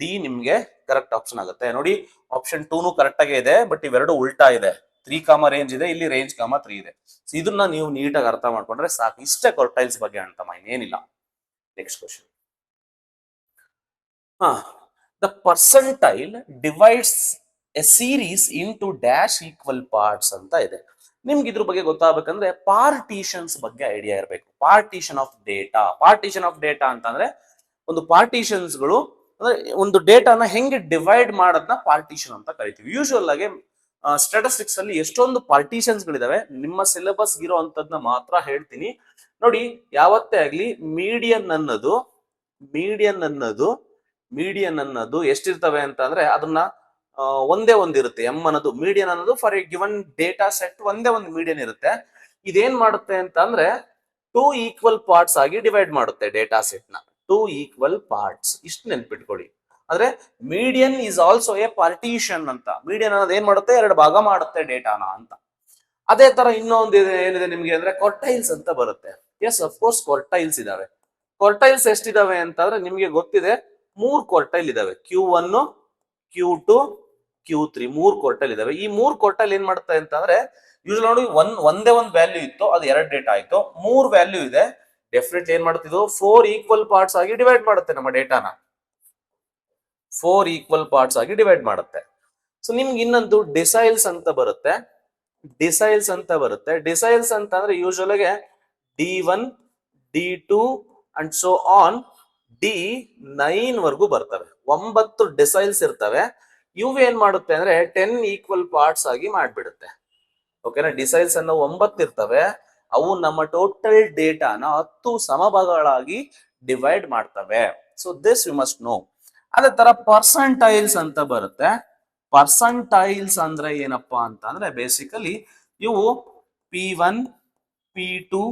ಡಿ ನಿಮ್ಗೆ ಕರೆಕ್ಟ್ ಆಪ್ಷನ್ ಆಗುತ್ತೆ. ನೋಡಿ ಆಪ್ಷನ್ 2 ಕರೆಕ್ಟ್ ಆಗೇ ಇದೆ, ಬಟ್ ಇವೆರಡು ಉಲ್ಟಾ ಇದೆ. 3 ಕಾಮ ರೇಂಜ್ ಇದೆ, ಇಲ್ಲಿ ರೇಂಜ್ ಕಾಮ 3 ಇದೆ. ಸೊ ಇದನ್ನ ನೀವು ನೀಟಾಗಿ ಅರ್ಥ ಮಾಡ್ಕೊಂಡ್ರೆ ಸಾಕು. ಇಷ್ಟೇ ಕ್ವಾರ್ಟೈಲ್ಸ್ ಬಗ್ಗೆ ಅಂತ ಇನ್ನೇನಿಲ್ಲ. Next question. The percentile divides A series into dash equal parts ಅಂತ ಇದೆ. ನಿಮ್ಗೆ ಇದ್ರ ಬಗ್ಗೆ ಗೊತ್ತಾಗಬೇಕಂದ್ರೆ ಪಾರ್ಟಿಷನ್ಸ್ ಬಗ್ಗೆ ಐಡಿಯಾ ಇರಬೇಕು. Partition of data. Partition of data ಅಂತಂದ್ರೆ ಒಂದು ಪಾರ್ಟಿಷನ್ಸ್ಗಳು ಅಂದ್ರೆ ಒಂದು ಡೇಟಾನ ಹೆಂಗೆ ಡಿವೈಡ್ ಮಾಡೋದನ್ನ ಪಾರ್ಟಿಷನ್ ಅಂತ ಕರಿತೀವಿ. ಯೂಶುವಲ್ ಆಗಿ ಸ್ಟಾಟಿಸ್ಟಿಕ್ಸ್ ಅಲ್ಲಿ ಎಷ್ಟೊಂದು ಪಾರ್ಟಿಷನ್ಸ್ ಗಳಿದಾವೆ, ನಿಮ್ಮ ಸಿಲೆಬಸ್ ಇರೋ ಅಂತದ್ನ ಮಾತ್ರ ಹೇಳ್ತೀನಿ. ನೋಡಿ, ಯಾವತ್ತೇ ಆಗ್ಲಿ ಮೀಡಿಯನ್ ಅನ್ನೋದು ಎಷ್ಟಿರ್ತವೆ ಅಂತ ಅಂದ್ರೆ ಅದನ್ನ ಒಂದೇ ಒಂದಿರುತ್ತೆ. ಎಂ ಅನ್ನೋದು ಮೀಡಿಯನ್ ಅನ್ನೋದು for a given data set ಒಂದೇ ಒಂದು ಮೀಡಿಯನ್ ಇರುತ್ತೆ. ಇದೇನ್ ಮಾಡುತ್ತೆ ಅಂತ ಅಂದ್ರೆ 2 ಈಕ್ವಲ್ ಪಾರ್ಟ್ಸ್ ಆಗಿ ಡಿವೈಡ್ ಮಾಡುತ್ತೆ ಡೇಟಾ ಸೆಟ್ ನ. 2 ಈಕ್ವಲ್ ಪಾರ್ಟ್ಸ್, ಇಷ್ಟು ನೆನ್ಪಿಟ್ಕೊಳ್ಳಿ. ಅಂದ್ರೆ median is also A partition ಅಂತ. ಮೀಡಿಯನ್ ಅನ್ನೋದು ಏನ್ ಮಾಡುತ್ತೆ, 2 ಭಾಗ ಮಾಡುತ್ತೆ ಡೇಟಾನ ಅಂತ. ಅದೇ ತರ ಇನ್ನೊಂದು ಏನಿದೆ ನಿಮ್ಗೆ ಅಂದ್ರೆ ಕ್ವಾರ್ಟೈಲ್ಸ್ ಅಂತ ಬರುತ್ತೆ. ಎಸ್, ಅಫ್ಕೋರ್ಸ್ ಕ್ವಾರ್ಟೈಲ್ಸ್ ಇದಾವೆ. ಕ್ವಾರ್ಟೈಲ್ಸ್ ಎಷ್ಟಿದಾವೆ ಅಂತಂದ್ರೆ ನಿಮ್ಗೆ ಗೊತ್ತಿದೆ, 3 ಕ್ವಾರ್ಟೈಲ್ ಇದಾವೆ. Q1, Q2, Q3 3 ಕ್ವಾರ್ಟೈಲ್ ಇದಾವೆ. ಈ 3 ಕ್ವಾರ್ಟೈಲ್ ಏನ್ ಮಾಡುತ್ತೆ ಅಂತಂದ್ರೆ ಯೂಶುವಲ್ ನೋಡಿ ಒಂದೇ ಒಂದು ವ್ಯಾಲ್ಯೂ ಇತ್ತು, ಅದು 2 ಡೇಟಾ ಆಯ್ತು. 3 ವ್ಯಾಲ್ಯೂ ಇದೆ, ಡೆಫಿನೆಟ್ಲಿ ಏನ್ ಮಾಡ್ತಿದ್ದು 4 ಈಕ್ವಲ್ ಪಾರ್ಟ್ಸ್ ಆಗಿ ಡಿವೈಡ್ ಮಾಡುತ್ತೆ ನಮ್ಮ ಡೇಟಾನ. 4 ಈಕ್ವಲ್ ಪಾರ್ಟ್ಸ್ ಆಗಿ ಡಿವೈಡ್ ಮಾಡುತ್ತೆ. ಸೊ ನಿಮ್ಗೆ ಇನ್ನೊಂದು ಡಿಸೈಲ್ಸ್ ಅಂತ ಬರುತ್ತೆ. ಡಿಸೈಲ್ಸ್ ಅಂತ ಅಂದ್ರೆ ಯೂಶುವಲ್ ಆಗಿ D1, D2 and so on D9 ವರ್ಗೂ ಬರ್ತವೆ. 9 ಡಿಸೈಲ್ಸ್ ಇರ್ತವೆ. ಇವು ಏನ್ ಮಾಡುತ್ತೆ ಅಂದ್ರೆ 10 ಈಕ್ವಲ್ ಪಾರ್ಟ್ಸ್ ಆಗಿ ಮಾಡ್ಬಿಡುತ್ತೆ. ಓಕೆನಾ, ಡಿಸೈಲ್ಸ್ ಅನ್ನೋ 9 ಇರ್ತವೆ. ಅವು ನಮ್ಮ ಟೋಟಲ್ ಡೇಟಾನ 10 ಸಮಭಾಗಗಳಾಗಿ ಡಿವೈಡ್ ಮಾಡ್ತವೆ. So this you must know. ಅದೇ ತರ ಪರ್ಸೆಂಟೈಲ್ಸ್ ಅಂತ ಬರುತ್ತೆ. ಪರ್ಸೆಂಟೈಲ್ಸ್ ಅಂದ್ರೆ ಏನಪ್ಪಾ ಅಂತ ಅಂದ್ರೆ ಬೇಸಿಕಲಿ ಇವು P1, P2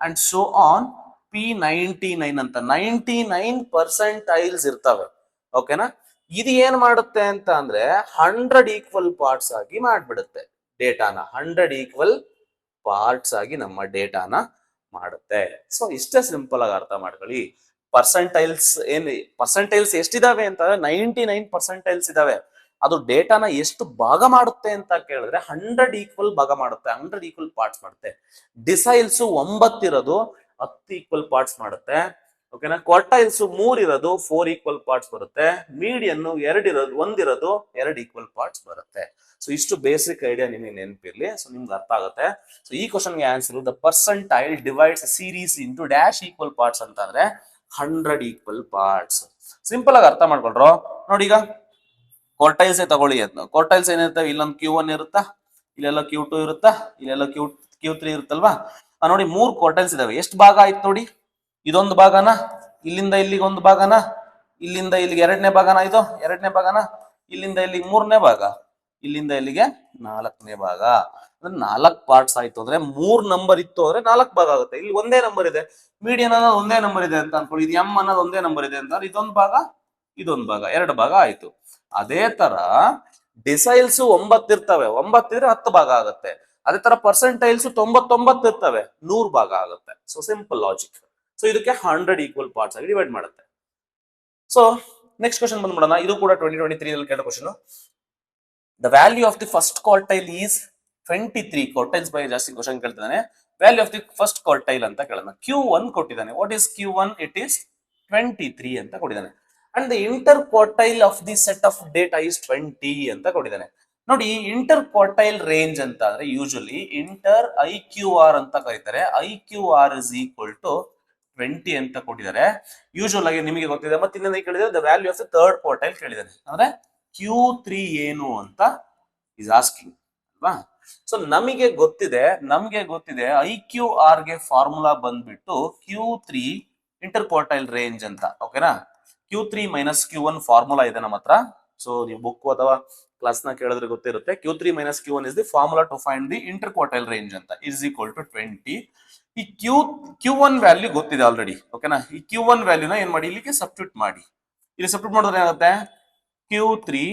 and so on P99 ಅಂತ 99 ಪರ್ಸೆಂಟೈಲ್ಸ್ ಇರ್ತವೆ. ಓಕೆನಾ, ಇದು ಏನ್ ಮಾಡುತ್ತೆ ಅಂತ ಅಂದ್ರೆ 100 ಈಕ್ವಲ್ ಪಾರ್ಟ್ಸ್ ಆಗಿ ಮಾಡ್ಬಿಡುತ್ತೆ ಡೇಟಾನ. 100 ಈಕ್ವಲ್ ಪಾರ್ಟ್ಸ್ ಆಗಿ ನಮ್ಮ ಡೇಟಾನ ಮಾಡುತ್ತೆ. ಸೊ ಇಷ್ಟೇ ಸಿಂಪಲ್ ಆಗಿ ಅರ್ಥ ಮಾಡ್ಕೊಳ್ಳಿ. ಪರ್ಸೆಂಟೈಲ್ಸ್ ಎಷ್ಟಿದಾವೆ ಅಂತಂದ್ರೆ 99 ಪರ್ಸೆಂಟೈಲ್ಸ್ ಇದಾವೆ. ಅದು ಡೇಟಾನ ಎಷ್ಟು ಭಾಗ ಮಾಡುತ್ತೆ ಅಂತ ಕೇಳಿದ್ರೆ 100 ಈಕ್ವಲ್ ಭಾಗ ಮಾಡುತ್ತೆ, 100 ಈಕ್ವಲ್ ಪಾರ್ಟ್ಸ್ ಮಾಡುತ್ತೆ. ಡಿಸೈಲ್ಸ್ 9 ಇರೋದು 10 ಈಕ್ವಲ್ ಪಾರ್ಟ್ಸ್ ಮಾಡುತ್ತೆ. ಓಕೆನಾ. ಕ್ವಾರ್ಟೈಲ್ಸ್ 3 ಇರೋದು 4 ಈಕ್ವಲ್ ಪಾರ್ಟ್ಸ್ ಬರುತ್ತೆ. ಮೀಡಿಯನ್ 2 ಇರೋದು 1 ಇರೋದು 2 ಈಕ್ವಲ್ ಪಾರ್ಟ್ಸ್ ಬರುತ್ತೆ. ಸೊ ಇಷ್ಟು ಬೇಸಿಕ್ ಐಡಿಯಾ ನಿಮಗೆ ನೆನಪಿರ್ಲಿ, ಸೊ ನಿಮ್ಗೆ ಅರ್ಥ ಆಗುತ್ತೆ. ಸೊ ಈ ಕ್ವಶನ್ಗೆ answer the percentile divides series into dash equal parts ಅಂತ ಅಂದ್ರೆ 100 ಈಕ್ವಲ್ ಪಾರ್ಟ್ಸ್. ಸಿಂಪಲ್ ಆಗಿ ಅರ್ಥ ಮಾಡ್ಕೊಳ್ರು ನೋಡಿ. ಈಗ ಕ್ವಾರ್ಟೈಲ್ಸ್ ತಗೊಳ್ಳಿ ಅಂತ, ಕ್ವಾರ್ಟೈಲ್ಸ್ ಏನಿರ್ತವೆ, ಇಲ್ಲೊಂದು Q1 ಇರುತ್ತಾ, ಇಲ್ಲೆಲ್ಲ Q2 ಇರುತ್ತಾ, ಇಲ್ಲೆಲ್ಲ Q3 ಇರುತ್ತಲ್ವಾ. ನೋಡಿ 3 ಕ್ವಾರ್ಟೈಲ್ಸ್ ಇದಾವೆ. ಎಷ್ಟು ಭಾಗ ಆಯ್ತು ನೋಡಿ, ಇದೊಂದು ಭಾಗನ, ಇಲ್ಲಿಂದ ಇಲ್ಲಿಗೆ ಒಂದು ಭಾಗನ, ಇಲ್ಲಿಂದ ಇಲ್ಲಿಗೆ 2ನೇ ಭಾಗನ, ಇದು 2ನೇ ಭಾಗನ, ಇಲ್ಲಿಂದ ಇಲ್ಲಿಗೆ 3ನೇ ಭಾಗ, ಇಲ್ಲಿಂದ ಇಲ್ಲಿಗೆ 4ನೇ ಭಾಗ. ಅಂದ್ರೆ 4 ಪಾರ್ಟ್ಸ್ ಆಯ್ತು ಅಂದ್ರೆ 3 ನಂಬರ್ ಇತ್ತು ಅಂದ್ರೆ 4 ಭಾಗ ಆಗುತ್ತೆ. ಇಲ್ಲಿ ಒಂದೇ ನಂಬರ್ ಇದೆ, ಮೀಡಿಯನ್ ಅನ್ನೋದು ಒಂದೇ ನಂಬರ್ ಇದೆ ಅಂತ ಅನ್ಕೊಳ್ಳಿ, ಇದು M ಅನ್ನೋದು ಒಂದೇ ನಂಬರ್ ಇದೆ ಅಂತ ಇದೊಂದು ಭಾಗ, ಇದೊಂದು ಭಾಗ, 2 ಭಾಗ ಆಯ್ತು. ಅದೇ ತರ ಡಿಸೈಲ್ಸ್ 9 ಇರ್ತವೆ, 9 ಇದ್ರೆ 10 ಭಾಗ ಆಗುತ್ತೆ. ಅದೇ ತರ ಪರ್ಸೆಂಟೈಲ್ಸ್ 99 ಇರ್ತವೆ, 100 ಭಾಗ ಆಗುತ್ತೆ. So simple logic. ಸೊ ಇದಕ್ಕೆ 100 ಈಕ್ವಲ್ ಪಾರ್ಟ್ಸ್ ಆಗಿ ಡಿವೈಡ್ ಮಾಡುತ್ತೆ. ಸೊ ನೆಕ್ಸ್ಟ್ ಕ್ವಶನ್ ಬಂದ್ಬಿಡೋಣ. ಇದು ಕೂಡ 2023 ಅಲ್ಲಿ ಕೇಳೋ question. The value of the first quartile is 23. Quartiles ಬಗ್ಗೆ ಜಾಸ್ತಿ ಕ್ವಶನ್ ಕೇಳ್ತಿದ್ದಾನೆ. Value of the first quartile ಅಂತ ಕೇಳೋಣ. Q1 ಕೊಟ್ಟಿದ್ದಾನೆ. What is Q1? It is 23 ಅಂತ ಕೊಟ್ಟಿದ್ದಾನೆ. And the inter quartile of the set of data is 20 ಅಂತ ಕೊಟ್ಟಿದ್ದಾನೆ. ನೋಡಿ, ಇಂಟರ್ ಕ್ವಾರ್ಟೈಲ್ ರೇಂಜ್ ಅಂತ ಅಂದ್ರೆ ಯೂಶಲಿ ಇಂಟರ್ IQR ಅಂತ ಕರೀತಾರೆ. IQR ಇಸ್ ಈಕ್ವಲ್ ಟು 20 ಅಂತ ಕೊಟ್ಟಿದ್ದಾರೆ. ಯೂಶುವಲ್ ಆಗಿ ನಿಮಗೆ ಗೊತ್ತಿದೆ. ಮತ್ತೆ ಇನ್ನೊಂದು ಕೇಳಿದ್ರೆ the value of the third quartile ಕೇಳಿದ್ದಾನೆ. ಅಂದ್ರೆ Q3 ಏನು ಅಂತ ಇಸ್ ಆಸ್ಕಿಂಗ್ ಅಲ್ವಾ. ಸೊ ನಮಗೆ ಗೊತ್ತಿದೆ IQR ಗೆ ಫಾರ್ಮುಲಾ ಬಂದ್ಬಿಟ್ಟು Q3 ಇಂಟರ್ ಕ್ವಾರ್ಟೈಲ್ ರೇಂಜ್ ಅಂತ. ಓಕೆನಾ. Q3 ಮೈನಸ್ Q1 ಫಾರ್ಮುಲಾ ಇದೆ ನಮ್ಮ ಹತ್ರ. ಸೊ ನೀವು ಬುಕ್ ಅಥವಾ ಕ್ಲಾಸ್ ನ ಕೇಳಿದ್ರೆ ಗೊತ್ತಿರುತ್ತೆ. Q3 minus Q1 is the formula to find the interquartile range ಅಂತ. Is equal to 20. ಈ Q1 ವ್ಯಾಲ್ಯೂ ಗೊತ್ತಿದೆ ಆಲ್ರೆಡಿ. ಓಕೆನಾ. ಈ Q1 ವ್ಯಾಲ್ಯೂನ ಏನ್ ಮಾಡಿ, ಇಲ್ಲಿಗೆ ಸಬ್ಸ್ಟಿಟ್ಯೂಟ್ ಮಾಡಿ. ಇಲ್ಲಿ ಸಬ್ಸ್ಟಿಟ್ಯೂಟ್ ಮಾಡಿದ್ರೆ ಏನಾಗುತ್ತೆ, Q3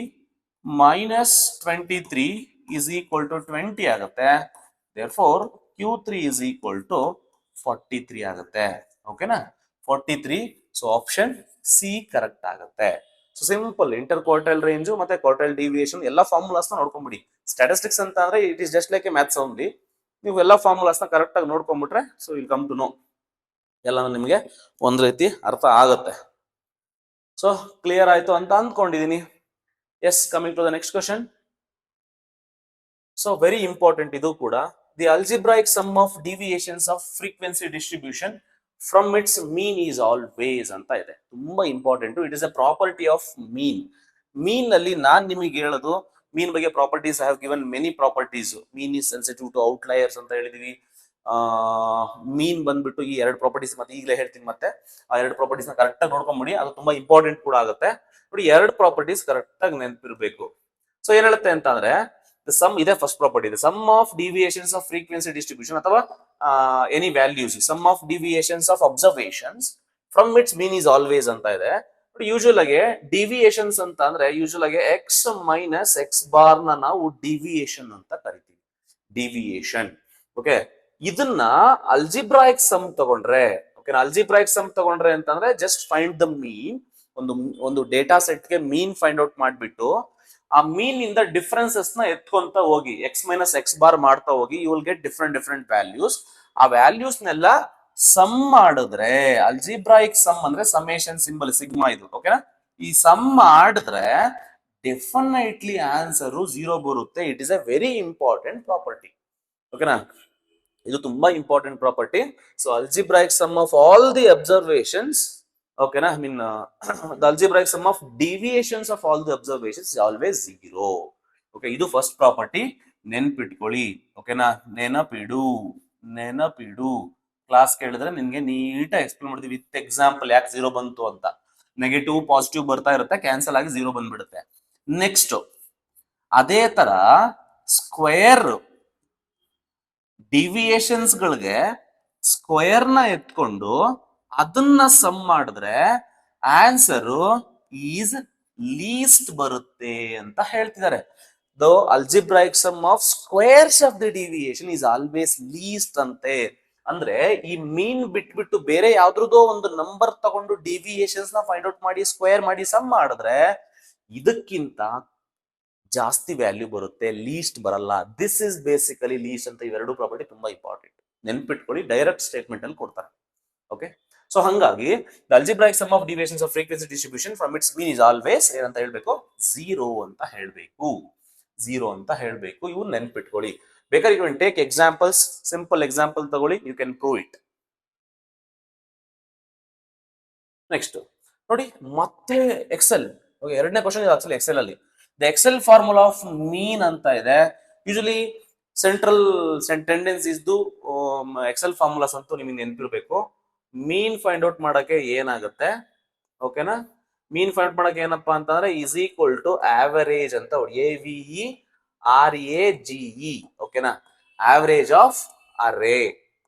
minus 23 is equal to 20 ಆಗುತ್ತೆ. therefore Q3 is equal to 43 ಆಗುತ್ತೆ. ಓಕೆನಾ. 43. ಸೊ ಆಪ್ಷನ್ ಸಿ ಕರೆಕ್ಟ್ ಆಗುತ್ತೆ. So simple. Interquartile range ಮತ್ತೆ ಕ್ವಾರ್ಟೈಲ್ ಡಿವಿಯೇಷನ್ ಎಲ್ಲ ಫಾರ್ಮುಲಾಸ್ ನ ನೋಡ್ಕೊಂಡ್ಬಿಡಿ. ಸ್ಟಾಟಿಸ್ಟಿಕ್ಸ್ ಅಂತ ಅಂದ್ರೆ it is just like a maths only. ನೀವು ಎಲ್ಲ ಫಾರ್ಮುಲಾಸ್ ನ ಕರೆಕ್ಟ್ ಆಗಿ ನೋಡ್ಕೊಂಡ್ಬಿಟ್ರೆ so will come to know, ಎಲ್ಲ ನಿಮಗೆ ಒಂದ್ ರೀತಿ ಅರ್ಥ ಆಗುತ್ತೆ. ಸೊ ಕ್ಲಿಯರ್ ಆಯ್ತು ಅಂತ ಅಂದ್ಕೊಂಡಿದೀನಿ. Yes, coming to the next question. So very important ಇದು ಕೂಡ. The algebraic sum of deviations of frequency distribution from its mean is always ಅಂತ ಇದೆ. ತುಂಬಾ important. It is a property of mean. Mean ನಲ್ಲಿ ನಾನ್ ನಿಮಗೆ ಹೇಳೋದು ಮೀನ್ ಬಗ್ಗೆ properties. I have given many properties. Mean is sensitive to outliers ಅಂತ ಹೇಳಿದೀವಿ. ಮೀನ್ ಬಂದ್ಬಿಟ್ಟು ಈ 2 ಪ್ರಾಪರ್ಟೀಸ್ ಮತ್ತೆ ಈಗಲೇ ಹೇಳ್ತೀನಿ. ಮತ್ತೆ ಆ 2 ಪ್ರಾಪರ್ಟೀಸ್ ನ ಕರೆಕ್ಟ್ ಆಗಿ ನೋಡ್ಕೊಂಡ್ಬಿಡಿ. ಅದು ತುಂಬಾ ಇಂಪಾರ್ಟೆಂಟ್ ಕೂಡ ಆಗುತ್ತೆ. ನೋಡಿ, 2 ಪ್ರಾಪರ್ಟೀಸ್ ಕರೆಕ್ಟ್ ಆಗಿ ನೆನಪಿರ್ಬೇಕು. ಸೊ ಏನ್ ಹೇಳುತ್ತೆ ಅಂತ ಅಂದ್ರೆ, ದ ಸಮ್ ಇದೆ first property. The sum of deviations of frequency distribution ಅಥವಾ any values, sum of deviations of observations from its mean is always ಅಂತ ಇದೆ. ಯೂಶುವಲ್ ಆಗಿ ಡಿವಿಯೇಷನ್ಸ್ ಅಂತ ಅಂದ್ರೆ ಯೂಶುವಲ್ ಆಗಿ ಎಕ್ಸ್ ಮೈನಸ್ ಎಕ್ಸ್ ಬಾರ್ ನ ನಾವು ಡಿವಿಯೇಷನ್ ಅಂತ ಕರಿತೀವಿ. ಡಿವಿಯೇಷನ್. ಓಕೆ. ಇದನ್ನ ಅಲ್ಜಿಬ್ರಾಯಿಕ್ ಸಮ್ ತಗೊಂಡ್ರೆ, ಓಕೆ, ಅಲ್ಜಿಬ್ರಾಯಿಕ್ ಸಮ್ ತಗೊಂಡ್ರೆ ಅಂತಂದ್ರೆ ಜಸ್ಟ್ ಫೈಂಡ್ ದ ಮೀನ್. ಒಂದು ಡೇಟಾ ಸೆಟ್ ಗೆ ಮೀನ್ ಫೈಂಡ್ ಔಟ್ ಮಾಡ್ಬಿಟ್ಟು ಆ ಮೀನ್ ಇಂದ ಡಿಫರೆನ್ಸಸ್ ನ ಎತ್ಕೊಂತ ಹೋಗಿ ಎಕ್ಸ್ ಮೈನಸ್ ಎಕ್ಸ್ ಬಾರ್ ಮಾಡ್ತಾ ಹೋಗಿ you will get different values. ಆ ವ್ಯಾಲ್ಯೂಸ್ ನೆಲ್ಲ ಸಮ್ ಮಾಡಿದ್ರೆ, ಅಲ್ಜಿಬ್ರಾಯಿಕ್ ಸಮ್ ಅಂದ್ರೆ ಸಮೇಶನ್ ಸಿಂಬಲ್ ಸಿಗ್ಮಾ ಇದು. ಓಕೆನಾ. ಈ ಸಮ್ ಮಾಡಿದ್ರೆ ಡೆಫಿನೆಟ್ಲಿ ಆನ್ಸರ್ 0 ಬರುತ್ತೆ. It is a very important property. ಓಕೆನಾ. ಇದು ತುಂಬಾ important property. So algebraic sum of all the observations, ಓಕೆನಾ, I mean the algebraic sum of deviations of all the observations is always 0. Okay, ಇದು first property. ನೆನ್ಪಿಟ್ಕೊಳ್ಳಿ. ಓಕೆನಾ. ನೆನಪಿಡು. Class ಕೇಳಿದ್ರೆ ನಿನ್ಗೆ ನೀಟಾಗಿ ಎಕ್ಸ್ಪ್ಲೇನ್ ಮಾಡ್ತೀವಿ ವಿತ್ ಎಕ್ಸಾಂಪಲ್ ಯಾಕೆ 0 ಬಂತು ಅಂತ. ನೆಗೆಟಿವ್ ಪಾಸಿಟಿವ್ ಬರ್ತಾ ಇರುತ್ತೆ, ಕ್ಯಾನ್ಸಲ್ ಆಗಿ 0 ಬಂದ್ಬಿಡುತ್ತೆ. ನೆಕ್ಸ್ಟ್ ಅದೇ ತರ ಸ್ಕ್ವೇರ್ ಡಿವಿಯೇಷನ್ಸ್ ಗಳಿಗೆ ಸ್ಕ್ವೇರ್ ನ ಎತ್ಕೊಂಡು ಅದನ್ನ ಸಮ್ ಮಾಡಿದ್ರೆ ಆನ್ಸರ್ ಈಸ್ ಲೀಸ್ಟ್ ಬರುತ್ತೆ ಅಂತ ಹೇಳ್ತಿದ್ದಾರೆ. The algebraic sum of squares of the deviation is always least ಅಂತೆ. ಅಂದ್ರೆ ಈ ಮೀನ್ ಬಿಟ್ಬಿಟ್ಟು ಬೇರೆ ಯಾವ್ದ್ರದೋ ಒಂದು ನಂಬರ್ ತಗೊಂಡು ಡಿವಿಯೇಷನ್ಸ್ ನ ಫೈಂಡ್ ಔಟ್ ಮಾಡಿ ಸ್ಕ್ವೇರ್ ಮಾಡಿ ಸಮ್ ಮಾಡಿದ್ರೆ ಇದಕ್ಕಿಂತ ಜಾಸ್ತಿ ವ್ಯಾಲ್ಯೂ ಬರುತ್ತೆ, ಲೀಸ್ಟ್ ಬರಲ್ಲ. ದಿಸ್ ಇಸ್ ಬೇಸಿಕಲಿ ಲೀಸ್ಟ್ ಅಂತ. ಇವೆರಡು ಪ್ರಾಪರ್ಟಿ ತುಂಬಾ ಇಂಪಾರ್ಟೆಂಟ್. ನೆನ್ಪಿಟ್ಕೊಳ್ಳಿ, ಡೈರೆಕ್ಟ್ ಸ್ಟೇಟ್ಮೆಂಟ್ ಅಲ್ಲಿ ಕೊಡ್ತಾರೆ. ಓಕೆ. ಸೊ ಹಂಗಾಗಿ the algebraic sum of deviations of frequency distribution from its mean is always ಏನಂತ ಹೇಳ್ಬೇಕು, 0 ಅಂತ ಹೇಳ್ಬೇಕು. 0 ಅಂತ ಹೇಳ್ಬೇಕು. ಇವು ನೆನ್ಪಿಟ್ಕೊಳ್ಳಿ. ಬೇಕಾದ್ರೆ you can take examples, simple example ತಗೊಳ್ಳಿ, you can prove it. Next ನೋಡಿ, ಮತ್ತೆ ಎಕ್ಸೆಲ್. ಎರಡನೇ ಕ್ವಶನ್ ಇದು ಆಕ್ಚುಲಿ ಎಕ್ಸೆಲ್ ಅಲ್ಲಿ. The Excel formula of mean ಅಂತ ಇದೆ. Usually central tendencies Excel formulas ಅಂತೂ ನಿಮಗೆ ನೆನಪಿರ್ಬೇಕು. ಮೀನ್ ಫೈಂಡ್ ಔಟ್ ಮಾಡಕ್ಕೆ ಏನಾಗುತ್ತೆ, ಓಕೆನಾ? ಮೀನ್ ಫೈಂಡ್ ಔಟ್ ಮಾಡಕ್ಕೆ ಏನಪ್ಪಾ ಅಂತಂದ್ರೆ ಈಸ್ ಈಕ್ವಲ್ ಟು ಆವರೇಜ್ ಅಂತ, AVERAGE, ಓಕೆನಾ? ಆವರೇಜ್ ಆಫ್ ಅರೇ,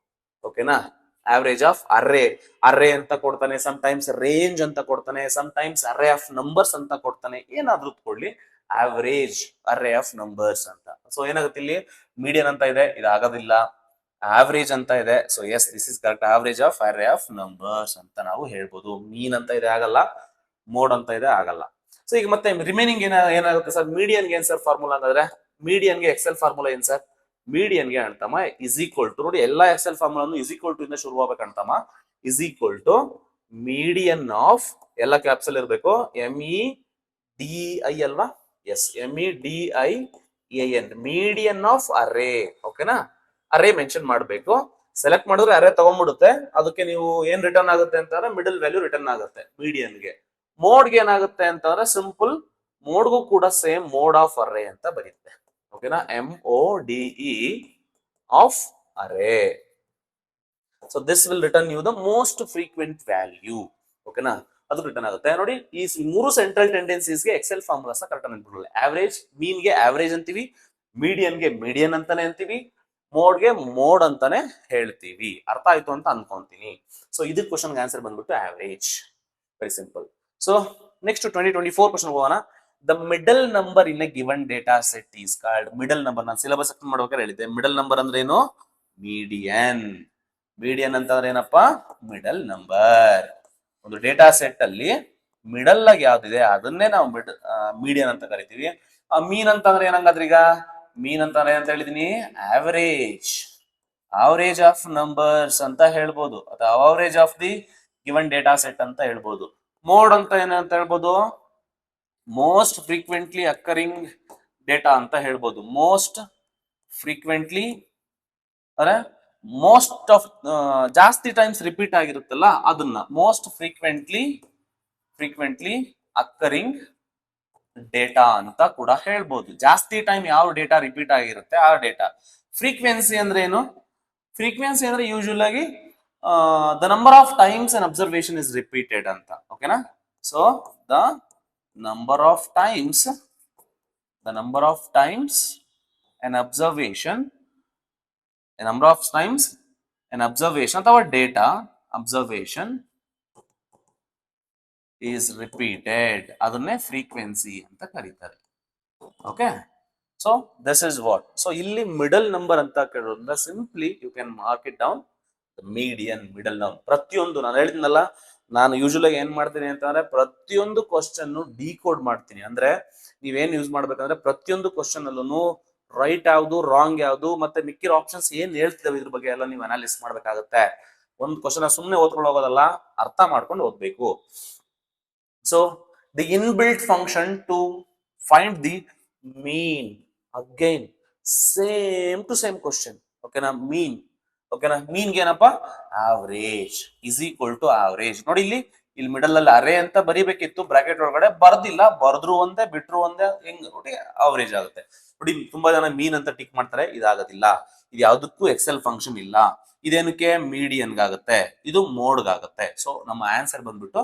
ಓಕೆನಾ? ಆವರೇಜ್ ಆಫ್ ಅರೇ ಅಂತ ಕೊಡ್ತಾನೆ, ಸಮ್ ಟೈಮ್ಸ್ ರೇಂಜ್ ಅಂತ ಕೊಡ್ತಾನೆ, sometimes array of numbers ಅಂತ ಕೊಡ್ತಾನೆ. ಏನಾದ್ರೂ ಕೊಡ್ಲಿ, ಆವರೇಜ್ ಅರೇ ಆಫ್ ನಂಬರ್ಸ್ ಅಂತ. ಸೊ ಏನಾಗುತ್ತೆ ಇಲ್ಲಿ, ಮೀಡಿಯನ್ ಅಂತ ಇದೆ, ಇದಾಗೋದಿಲ್ಲ. ಆವರೇಜ್ ಅಂತ ಇದೆ, so yes this is correct. Average of array of numbers ಅಂತ ನಾವು ಹೇಳ್ಬೋದು. ಮೀನ್ ಅಂತ ಇದೆ ಆಗಲ್ಲ, ಮೋಡ್ ಅಂತ ಇದೆ ಆಗಲ್ಲ. ಸೊ ಈಗ ಮತ್ತೆ ರಿಮೈನಿಂಗ್ ಏನಾಗುತ್ತೆ ಸರ್? ಮೀಡಿಯನ್ ಏನ್ ಸರ್ ಫಾರ್ಮುಲಾ ಅಂದ್ರೆ? ಮೀಡಿಯನ್ಗೆ ಎಕ್ಸೆಲ್ ಫಾರ್ಮುಲಾ ಏನ್ ಸರ್? ಮೀಡಿಯನ್ಗೆ ಅಣ್ತಮ್ಮ ಇಸ್ ಈಕ್ವಲ್ ಟು, ನೋಡಿ ಎಲ್ಲಾ ಎಕ್ಸೆಲ್ ಫಾರ್ಮುಲಾನು ಇಸ್ ಈಕ್ವಲ್ ಟು ಇಂದ ಶುರು ಆಗ್ಬೇಕಂತಮ್ಮ. Is equal to median of, ಎಲ್ಲ ಕ್ಯಾಪ್ಸಲ್ ಇರಬೇಕು, MEDI ಅಲ್ವಾ? Yes, MEDIAN, median of array, ಓಕೆನಾ? ಅರೇ ಮೆನ್ಷನ್ ಮಾಡಬೇಕು. ಸೆಲೆಕ್ಟ್ ಮಾಡಿದ್ರೆ ಅರೇ ತಗೊಂಡ್ಬಿಡುತ್ತೆ. ಅದಕ್ಕೆ ನೀವು ಏನ್ ರಿಟರ್ನ್ ಆಗುತ್ತೆ ಅಂತಂದ್ರೆ ಮಿಡಲ್ ವ್ಯಾಲ್ಯೂ ರಿಟರ್ನ್ ಆಗುತ್ತೆ ಮೀಡಿಯನ್ಗೆ. ಮೋಡ್ಗೆ ಏನಾಗುತ್ತೆ ಅಂತಂದ್ರೆ ಸಿಂಪಲ್, ಮೋಡ್ಗೂ ಕೂಡ ಸೇಮ್ ಮೋಡ್ ಆಫ್ ಅರೇ ಅಂತ ಬರುತ್ತೆ, ಓಕೆನಾ? MODE of array. So this will return you the most frequent value, ಓಕೆನಾ? ಅದು ರಿಟರ್ನ್ ಆಗುತ್ತೆ. ನೋಡಿ, ಈ ಮೂರು ಸೆಂಟ್ರಲ್ ಟೆಂಡೆನ್ಸೀಸ್ಗೆ ಎಕ್ಸೆಲ್ ಫಾರ್ಮುಲಾಸ್ ಕರೆಕ್ಟ್ ನೆನ್ಪಿಟ್ಕೊಳ್ಳಿ. ಆವರೇಜ್, ಮೀನ್ಗೆ ಆವರೇಜ್ ಅಂತೀವಿ, ಮೀಡಿಯನ್ಗೆ ಮೀಡಿಯನ್ ಅಂತಾನೆ ಅಂತೀವಿ, ಮೋಡ್ಗೆ ಮೋಡ್ ಅಂತಾನೆ ಹೇಳ್ತೀವಿ. ಅರ್ಥ ಆಯ್ತು ಅಂತ ಅನ್ಕೊಂತೀನಿ. ಸೊ ಇದಕ್ಕೆ ಕ್ವಶನ್ಗೆ ಆನ್ಸರ್ ಬಂದ್ಬಿಟ್ಟು average. Very simple. So next 2024 question ಹೋಗೋಣ. The middle number in a given data set is called. Middle number ನಾನು ಸಿಲೆಬಸ್ ಮಾಡ್ಬೇಕಾದ್ರೆ ಹೇಳಿದ್ದೆ. ಮಿಡಲ್ ನಂಬರ್ ಅಂದ್ರೆ ಏನು? ಮೀಡಿಯನ್. ಮೀಡಿಯನ್ ಅಂತಂದ್ರೆ ಏನಪ್ಪಾ? Middle number. ಒಂದು ಡೇಟಾ ಸೆಟ್ ಅಲ್ಲಿ ಮಿಡಲ್ ಆಗಿ ಯಾವ್ದಿದೆ ಅದನ್ನೇ ನಾವು ಮೀಡಿಯನ್ ಅಂತ ಕರಿತೀವಿ. ಆ ಮೀನ್ ಅಂತಂದ್ರೆ ಏನಂಗಾದ್ರೆ, ಈಗ ಮೀನ್ ಅಂತಂದ್ರೆ ಏನಂತ ಹೇಳಿದೀನಿ? ಆವರೇಜ್, ಆವರೇಜ್ ಆಫ್ ನಂಬರ್ಸ್ ಅಂತ ಹೇಳ್ಬೋದು, ಅಥವಾ average of the given data set ಅಂತ ಹೇಳ್ಬೋದು. ಮೋಡ್ ಅಂತ ಏನಂತ ಹೇಳ್ಬೋದು? ಮೋಸ್ಟ್ ಫ್ರೀಕ್ವೆಂಟ್ಲಿ ಅಕ್ಕರಿಂಗ್ ಡೇಟಾ ಅಂತ ಹೇಳ್ಬೋದು. ಮೋಸ್ಟ್ ಫ್ರೀಕ್ವೆಂಟ್ಲಿ ಅಂದ್ರೆ ಮೋಸ್ಟ್ ಆಫ್ ಜಾಸ್ತಿ ಟೈಮ್ಸ್ ರಿಪೀಟ್ ಆಗಿರುತ್ತಲ್ಲ ಅದನ್ನ ಮೋಸ್ಟ್ ಫ್ರೀಕ್ವೆಂಟ್ಲಿ ಅಕ್ಕರಿಂಗ್ ಡೇಟಾ ಅಂತ ಕೂಡ ಹೇಳ್ಬೋದು. ಜಾಸ್ತಿ ಟೈಮ್ ಯಾವ ಡೇಟಾ ರಿಪೀಟ್ ಆಗಿರುತ್ತೆ ಆ ಡೇಟಾ. ಫ್ರೀಕ್ವೆನ್ಸಿ ಅಂದ್ರೆ ಏನು? ಫ್ರೀಕ್ವೆನ್ಸಿ ಅಂದ್ರೆ ಯೂಶುವಲ್ ಆಗಿ the number of times and observation is repeated ಅಂತ, ಓಕೆನಾ? So the number of times an observation ಅಥವಾ ಡೇಟಾ ಅಬ್ಸರ್ವೇಷನ್ ಈಸ್ ರಿಪೀಟೆಡ್, ಅದನ್ನೇ ಫ್ರೀಕ್ವೆನ್ಸಿ ಅಂತ ಕರೀತಾರೆ. Okay, so this is what. So ಇಲ್ಲಿ ಮಿಡಲ್ ನಂಬರ್ ಅಂತ ಕೇಳೋದ್ರಿಂದ simply you can mark it down median, middle number. ಪ್ರತಿಯೊಂದು ನಾನು ಹೇಳಿದ್ನಲ್ಲ, ನಾನು ಯೂಶುವಲ್ ಆಗಿ ಏನ್ ಮಾಡ್ತೀನಿ ಅಂತಂದ್ರೆ ಪ್ರತಿಯೊಂದು ಕ್ವಶನ್ ಡಿಕೋಡ್ ಮಾಡ್ತೀನಿ. ಅಂದ್ರೆ ನೀವೇನ್ ಯೂಸ್ ಮಾಡ್ಬೇಕಂದ್ರೆ ಪ್ರತಿಯೊಂದು ಕ್ವಶನ್ ಅಲ್ಲೂ ರೈಟ್ ಯಾವ್ದು, ರಾಂಗ್ ಯಾವ್ದು, ಮತ್ತೆ ಮಿಕ್ಕಿರೋ ಆಪ್ಷನ್ಸ್ ಏನ್ ಹೇಳ್ತಿದಾವೆ ಇದ್ರ ಬಗ್ಗೆ ಎಲ್ಲ ನೀವು ಅನಾಲಿಸ್ ಮಾಡ್ಬೇಕಾಗುತ್ತೆ. ಒಂದು ಕ್ವಶನ್ ಸುಮ್ಮನೆ ಓದ್ಕೊಂಡು ಹೋಗೋದಲ್ಲ, ಅರ್ಥ ಮಾಡ್ಕೊಂಡು ಓದ್ಬೇಕು. So the inbuilt function to find the mean, again same to same question, ಓಕೆನಾ? ಓಕೆನಾ? ಮೀನ್ಗೆ ಏನಪ್ಪಾ? Average is equal to average. ನೋಡಿ ಇಲ್ಲಿ ಮಿಡಲ್ ಅಲ್ಲಿ ಅರೇ ಅಂತ ಬರಿಬೇಕಿತ್ತು, ಬ್ರಾಕೆಟ್ ಒಳಗಡೆ ಬರ್ದಿಲ್ಲ, ಬರ್ದ್ರು ಒಂದೇ ಬಿಟ್ರು ಒಂದೇ, ಹೆಂಗ್ ನೋಡಿ ಆವರೇಜ್ ಆಗುತ್ತೆ. ನೋಡಿ ತುಂಬಾ ಜನ ಮೀನ್ ಅಂತ ಟಿಕ್ ಮಾಡ್ತಾರೆ, ಇದಾಗೋದಿಲ್ಲ. ಇದು ಯಾವ್ದಕ್ಕೂ ಎಕ್ಸೆಲ್ ಫಂಕ್ಷನ್ ಇಲ್ಲ. ಇದೇನಕ್ಕೆ? ಮೀಡಿಯನ್ಗಾಗುತ್ತೆ, ಇದು ಮೋಡ್ಗಾಗುತ್ತೆ. ಸೊ ನಮ್ಮ ಆನ್ಸರ್ ಬಂದ್ಬಿಟ್ಟು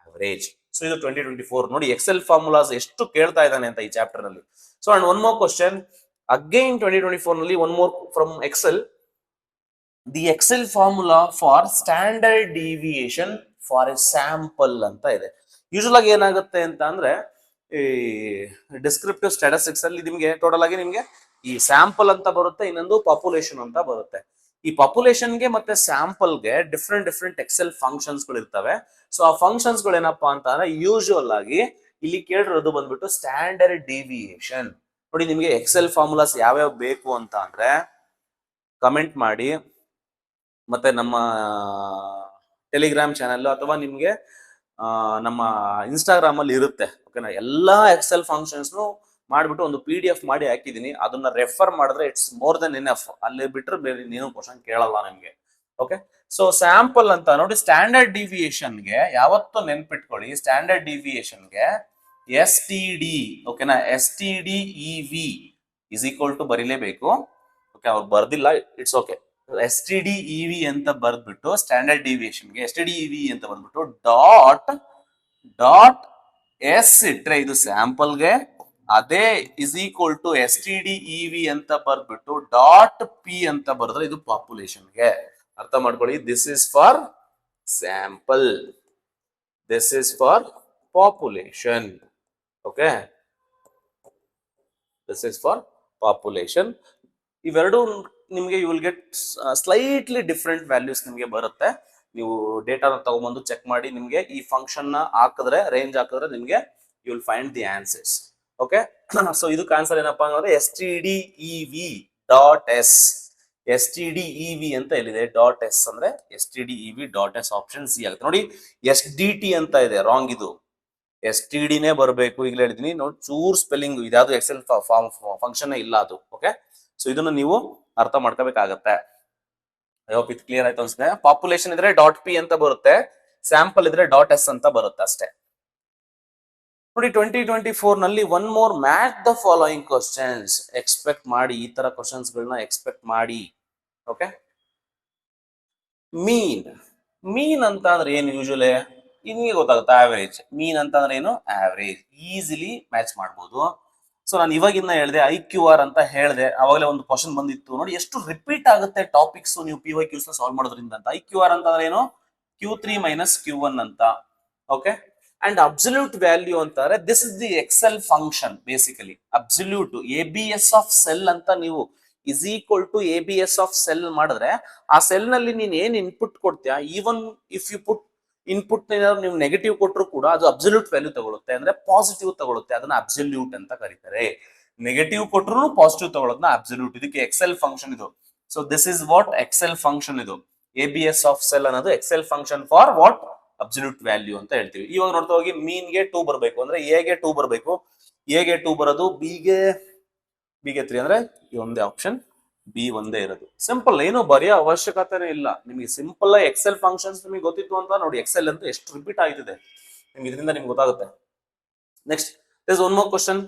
ಆವರೇಜ್. ಸೊ ಇದು 2024. ನೋಡಿ ಎಕ್ಸೆಲ್ ಫಾರ್ಮುಲಾಸ್ ಎಷ್ಟು ಕೇಳ್ತಾ ಇದ್ದಾನೆ ಅಂತ ಈ ಚಾಪ್ಟರ್ ನಲ್ಲಿ. So and one more question again 2024 ನಲ್ಲಿ, one more from Excel. The Excel formula for standard deviation for a sample ಅಂತ ಇದೆ. ಯೂಶುವಲ್ ಆಗಿ ಏನಾಗುತ್ತೆ ಅಂತ ಅಂದ್ರೆ ಈ ಡಿಸ್ಕ್ರಿಪ್ಟಿವ್ ಸ್ಟ್ಯಾಟಿಸ್ಟಿಕ್ಸ್ ಅಲ್ಲಿ ನಿಮ್ಗೆ ಟೋಟಲ್ ಆಗಿ ನಿಮ್ಗೆ ಈ ಸ್ಯಾಂಪಲ್ ಅಂತ ಬರುತ್ತೆ, ಇನ್ನೊಂದು ಪಾಪ್ಯುಲೇಷನ್ ಅಂತ ಬರುತ್ತೆ. ಈ ಪಾಪ್ಯುಲೇಷನ್ಗೆ ಮತ್ತೆ ಸ್ಯಾಂಪಲ್ಗೆ ಡಿಫ್ರೆಂಟ್ ಎಕ್ಸೆಲ್ ಫಂಕ್ಷನ್ಸ್ ಗಳು ಇರ್ತವೆ. ಸೊ ಆ ಫಂಕ್ಷನ್ಸ್ ಗಳು ಏನಪ್ಪಾ ಅಂತ ಅಂದ್ರೆ ಯೂಶುವಲ್ ಆಗಿ ಇಲ್ಲಿ ಕೇಳಿರೋದು ಬಂದ್ಬಿಟ್ಟು ಸ್ಟ್ಯಾಂಡರ್ಡ್ ಡಿವಿಯೇಷನ್. ನೋಡಿ ನಿಮ್ಗೆ ಎಕ್ಸೆಲ್ ಫಾರ್ಮುಲಾಸ್ ಯಾವ್ಯಾವ ಬೇಕು ಅಂತ ಅಂದ್ರೆ ಕಮೆಂಟ್ ಮಾಡಿ, ಮತ್ತೆ ನಮ್ಮ ಟೆಲಿಗ್ರಾಮ್ ಚಾನಲ್ ಅಥವಾ ನಿಮ್ಗೆ ನಮ್ಮ ಇನ್ಸ್ಟಾಗ್ರಾಮ್ ಅಲ್ಲಿ ಇರುತ್ತೆ. ಓಕೆನಾ, ಎಲ್ಲಾ ಎಕ್ಸೆಲ್ ಫಂಕ್ಷನ್ಸ್ ಮಾಡ್ಬಿಟ್ಟು ಒಂದು PDF ಮಾಡಿ ಹಾಕಿದೀನಿ. ಅದನ್ನ ರೆಫರ್ ಮಾಡಿದ್ರೆ ಇಟ್ಸ್ ಮೋರ್ ದೆನ್ ಇನಫ್. ಅಲ್ಲಿ ಬಿಟ್ರೆ ಬೇರೆ ನೀನು ಕ್ವಶನ್ ಕೇಳಲ್ಲ ನಿಮ್ಗೆ. ಓಕೆ, ಸೊ ಸ್ಯಾಂಪಲ್ ಅಂತ ನೋಡಿ. ಸ್ಟ್ಯಾಂಡರ್ಡ್ ಡಿವಿಯೇಷನ್ಗೆ ಯಾವತ್ತೂ ನೆನ್ಪಿಟ್ಕೊಳ್ಳಿ, ಸ್ಟ್ಯಾಂಡರ್ಡ್ ಡಿವಿಯೇಷನ್ಗೆ STD, ಓಕೆನಾ, STDEV ಇಸ್ ಈಕ್ವಲ್ ಟು ಬರೀಲೇಬೇಕು. ಓಕೆ, ಅವ್ರು ಬರ್ದಿಲ್ಲ, ಇಟ್ಸ್ ಓಕೆ. STDEV ಅಂತ ಬರ್ದ್ಬಿಟ್ಟು ಸ್ಟ್ಯಾಂಡರ್ಡ್ ಡಿವಿಯೇಷನ್ಗೆ STDEV ಅಂತ ಬಂದ್ಬಿಟ್ಟು ಡಾಟ್ S ಇಟ್ರೆ ಇದು ಸ್ಯಾಂಪಲ್ಗೆ, ಅದೇ ಇಸ್ ಈಕ್ವಲ್ ಟು STDEV ಅಂತ ಬರ್ದ್ಬಿಟ್ಟು ಡಾಟ್ P ಅಂತ ಬರೆದ್ರೆ ಇದು ಪಾಪ್ಯುಲೇಷನ್ಗೆ. ಅರ್ಥ ಮಾಡ್ಕೊಳ್ಳಿ, this is for sample, this is for population. Okay, this is for population. ಇವೆರಡು ನಿಮಗೆ you will get slightly different values ನಿಮಗೆ ಬರುತ್ತೆ. ನೀವು ಡೇಟಾನ ತಗೊಂಡ್ಬಂದು ಚೆಕ್ ಮಾಡಿ, ನಿಮಗೆ ಈ ಫಂಕ್ಷನ್ ನ ಹಾಕಿದ್ರೆ, ರೇಂಜ್ ಹಾಕಿದ್ರೆ ನಿಮಗೆ you will find the answers. Okay, so ಇದಕ್ಕೆ ಆನ್ಸರ್ ಏನಪ್ಪಾ ಅಂದ್ರೆ STDEV ಡಾಟ್ S. STDEV ಅಂತ ಎಲ್ಲಿದೆ, ಡಾಟ್ S ಅಂದ್ರೆ STDEV dot S, option C ಆಗುತ್ತೆ. ನೋಡಿ, SDT ಅಂತ ಇದೆ, ರಾಂಗ್. ಇದು STDನೇ ಬರಬೇಕು. ಈಗಲೇ ಹೇಳಿದೀನಿ ನೋಡಿ, ಚೂರ್ ಸ್ಪೆಲ್ಲಿಂಗ್ ಇದ್ಯಾವುದು ಎಕ್ಸೆಲ್ ಫಂಕ್ಷನ್ ಇಲ್ಲ ಅದು. ಓಕೆ, ಸೊ ಇದನ್ನ ನೀವು ಅರ್ಥ ಮಾಡ್ಕೋಬೇಕಾಗತ್ತೆ. ಐ ಹೋಪ್ ಇದು ಕ್ಲಿಯರ್ ಆಯ್ತು ಅನ್ಸುತ್ತೆ. ಪಾಪ್ಯುಲೇಷನ್ ಇದ್ರೆ ಡಾಟ್ P ಅಂತ ಬರುತ್ತೆ, ಸ್ಯಾಂಪಲ್ ಇದ್ರೆ ಡಾಟ್ S ಅಂತ ಬರುತ್ತೆ ಅಷ್ಟೇ. ನೋಡಿ, 2024 ನಲ್ಲಿ one more match the following questions expect ಮಾಡಿ. ಈ ತರ ಕ್ವಶನ್ಸ್ ಗಳನ್ನ ಎಕ್ಸ್ಪೆಕ್ಟ್ ಮಾಡಿ. ಓಕೆ, ಮೀನ್ ಅಂತ ಅಂದ್ರೆ ಏನು? ಯೂಶುವಲಿ ನಿಮಗೆ ಗೊತ್ತಾಗುತ್ತೆ, ಆವರೇಜ್. ಮೀನ್ ಅಂತ ಅಂದ್ರೆ ಏನು? ಆವರೇಜ್. ಈಸಿಲಿ ಮ್ಯಾಚ್ ಮಾಡ್ಬೋದು. ಸೊ ನಾನು ಇವಾಗಿನ್ನ ಹೇಳಿದೆ IQR ಅಂತ ಹೇಳಿದೆ, ಅವಾಗಲೇ ಒಂದು ಕ್ವಶನ್ ಬಂದಿತ್ತು. ನೋಡಿ ಎಷ್ಟು ರಿಪೀಟ್ ಆಗುತ್ತೆ ಟಾಪಿಕ್ಸ್ ನೀವು PYQs ನ ಸಾಲ್ವ್ ಮಾಡೋದ್ರಿಂದ ಅಂತ. IQR ಅಂತ ಅಂದ್ರೆ ಏನು? Q3 ಮೈನಸ್ Q1 ಅಂತ. ಓಕೆ, ಅಂಡ್ ಅಬ್ಸಲ್ಯೂಟ್ ವ್ಯಾಲ್ಯೂ ಅಂತಾರೆ, this is the Excel function basically. Absolute ABS of cell ಅಂತ ನೀವು is equal to ABS of cell ಮಾಡಿದ್ರೆ, ಆ ಸೆಲ್ ನಲ್ಲಿ ನೀನ್ ಏನ್ ಇನ್ಪುಟ್ ಕೊಡ್ತೀಯಾ, even if you put input ನೀವು ನೆಗೆಟಿವ್ ಕೊಟ್ಟರು ಕೂಡ ಅದು ಅಬ್ಸಲ್ಯೂಟ್ ವ್ಯಾಲ್ಯೂ ತಗೊಳುತ್ತೆ, ಅಂದ್ರೆ ಪಾಸಿಟಿವ್ ತಗೊಳುತ್ತೆ. ಅದನ್ನ ಅಬ್ಸಲ್ಯೂಟ್ ಅಂತ ಕರೀತಾರೆ. ನೆಗೆಟಿವ್ ಕೊಟ್ಟರು ಪಾಸಿಟಿವ್ ತಗೊಳ್ಳೋದನ್ನ ಅಬ್ಸಲ್ಯೂಟ್. ಇದಕ್ಕೆ ಎಕ್ಸೆಲ್ ಫಂಕ್ಷನ್ ಇದು. So this is what Excel function. ಇದು ABS ಆಫ್ ಸೆಲ್ ಅನ್ನೋದು Excel function for what? Absolute value ಅಂತ ಹೇಳ್ತೀವಿ. ಇವಾಗ ನೋಡ್ತಾ ಹೋಗಿ, ಮೀನ್ಗೆ 2 ಬರಬೇಕು ಅಂದ್ರೆ ಎಗೆ 2 ಬರಬೇಕು. ಎಗೆ 2 ಬರೋದು, ಬಿಗೆ 3 ಅಂದ್ರೆ ಒಂದೇ ಆಪ್ಷನ್, ಬಿ ಒಂದೇ ಇರೋದು. ಸಿಂಪಲ್, ಏನು ಬರೆಯೋ ಅವಶ್ಯಕತೆನೇ ಇಲ್ಲ ನಿಮಗೆ. ಸಿಂಪಲ್ ಎಕ್ಸೆಲ್ ಫಂಕ್ಷನ್ಸ್ ನಿಮಗೆ ಗೊತ್ತಿತ್ತು ಅಂತ ನೋಡಿ, ಎಕ್ಸೆಲ್ ಅಂತ ಎಷ್ಟು ರಿಪೀಟ್ ಆಗಿದೆ ನಿಮ್ಗೆ, ಇದರಿಂದ ನಿಮ್ಗೆ ಗೊತ್ತಾಗುತ್ತೆ. Next this one more question.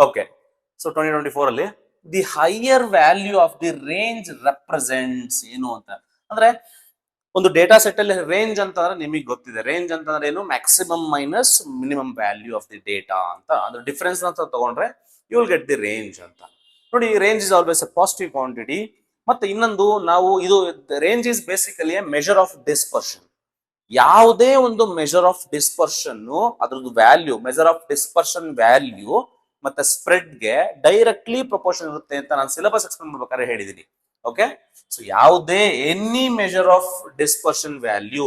Okay, so 2024 ಅಲ್ಲಿ the higher value of the range represents ಏನು ಅಂತ ಅಂದ್ರೆ, ಒಂದು ಡೇಟಾ ಸೆಟ್ ಅಲ್ಲಿ ರೇಂಜ್ ಅಂತಂದ್ರೆ ನಿಮಗೆ ಗೊತ್ತಿದೆ. ರೇಂಜ್ ಅಂತಂದ್ರೆ ಏನು? Maximum minus minimum value of the data ಅಂತ. ಅದ್ರ ಡಿಫರೆನ್ಸ್ ಅಂತ ತಗೊಂಡ್ರೆ you will get the range ಅಂತ. ನೋಡಿ, range is always a positive quantity. ಮತ್ತೆ ಇನ್ನೊಂದು, ನಾವು ಇದು range is basically a measure of dispersion. ಯಾವುದೇ ಒಂದು ಮೆಜರ್ ಆಫ್ ಡಿಸ್ಪರ್ಷನ್ ಅದ್ರದ್ದು value, measure of dispersion value ಮತ್ತೆ ಸ್ಪ್ರೆಡ್ಗೆ ಡೈರೆಕ್ಟ್ಲಿ ಪ್ರಪೋರ್ಷನ್ ಇರುತ್ತೆ ಅಂತ ನಾನು ಸಿಲೆಬಸ್ ಎಕ್ಸ್ಪ್ಲೇನ್ ಮಾಡ್ಬೇಕಾದ್ರೆ ಹೇಳಿದೀನಿ. ಓಕೆ, ಸೊ ಯಾವುದೇ any measure of dispersion value,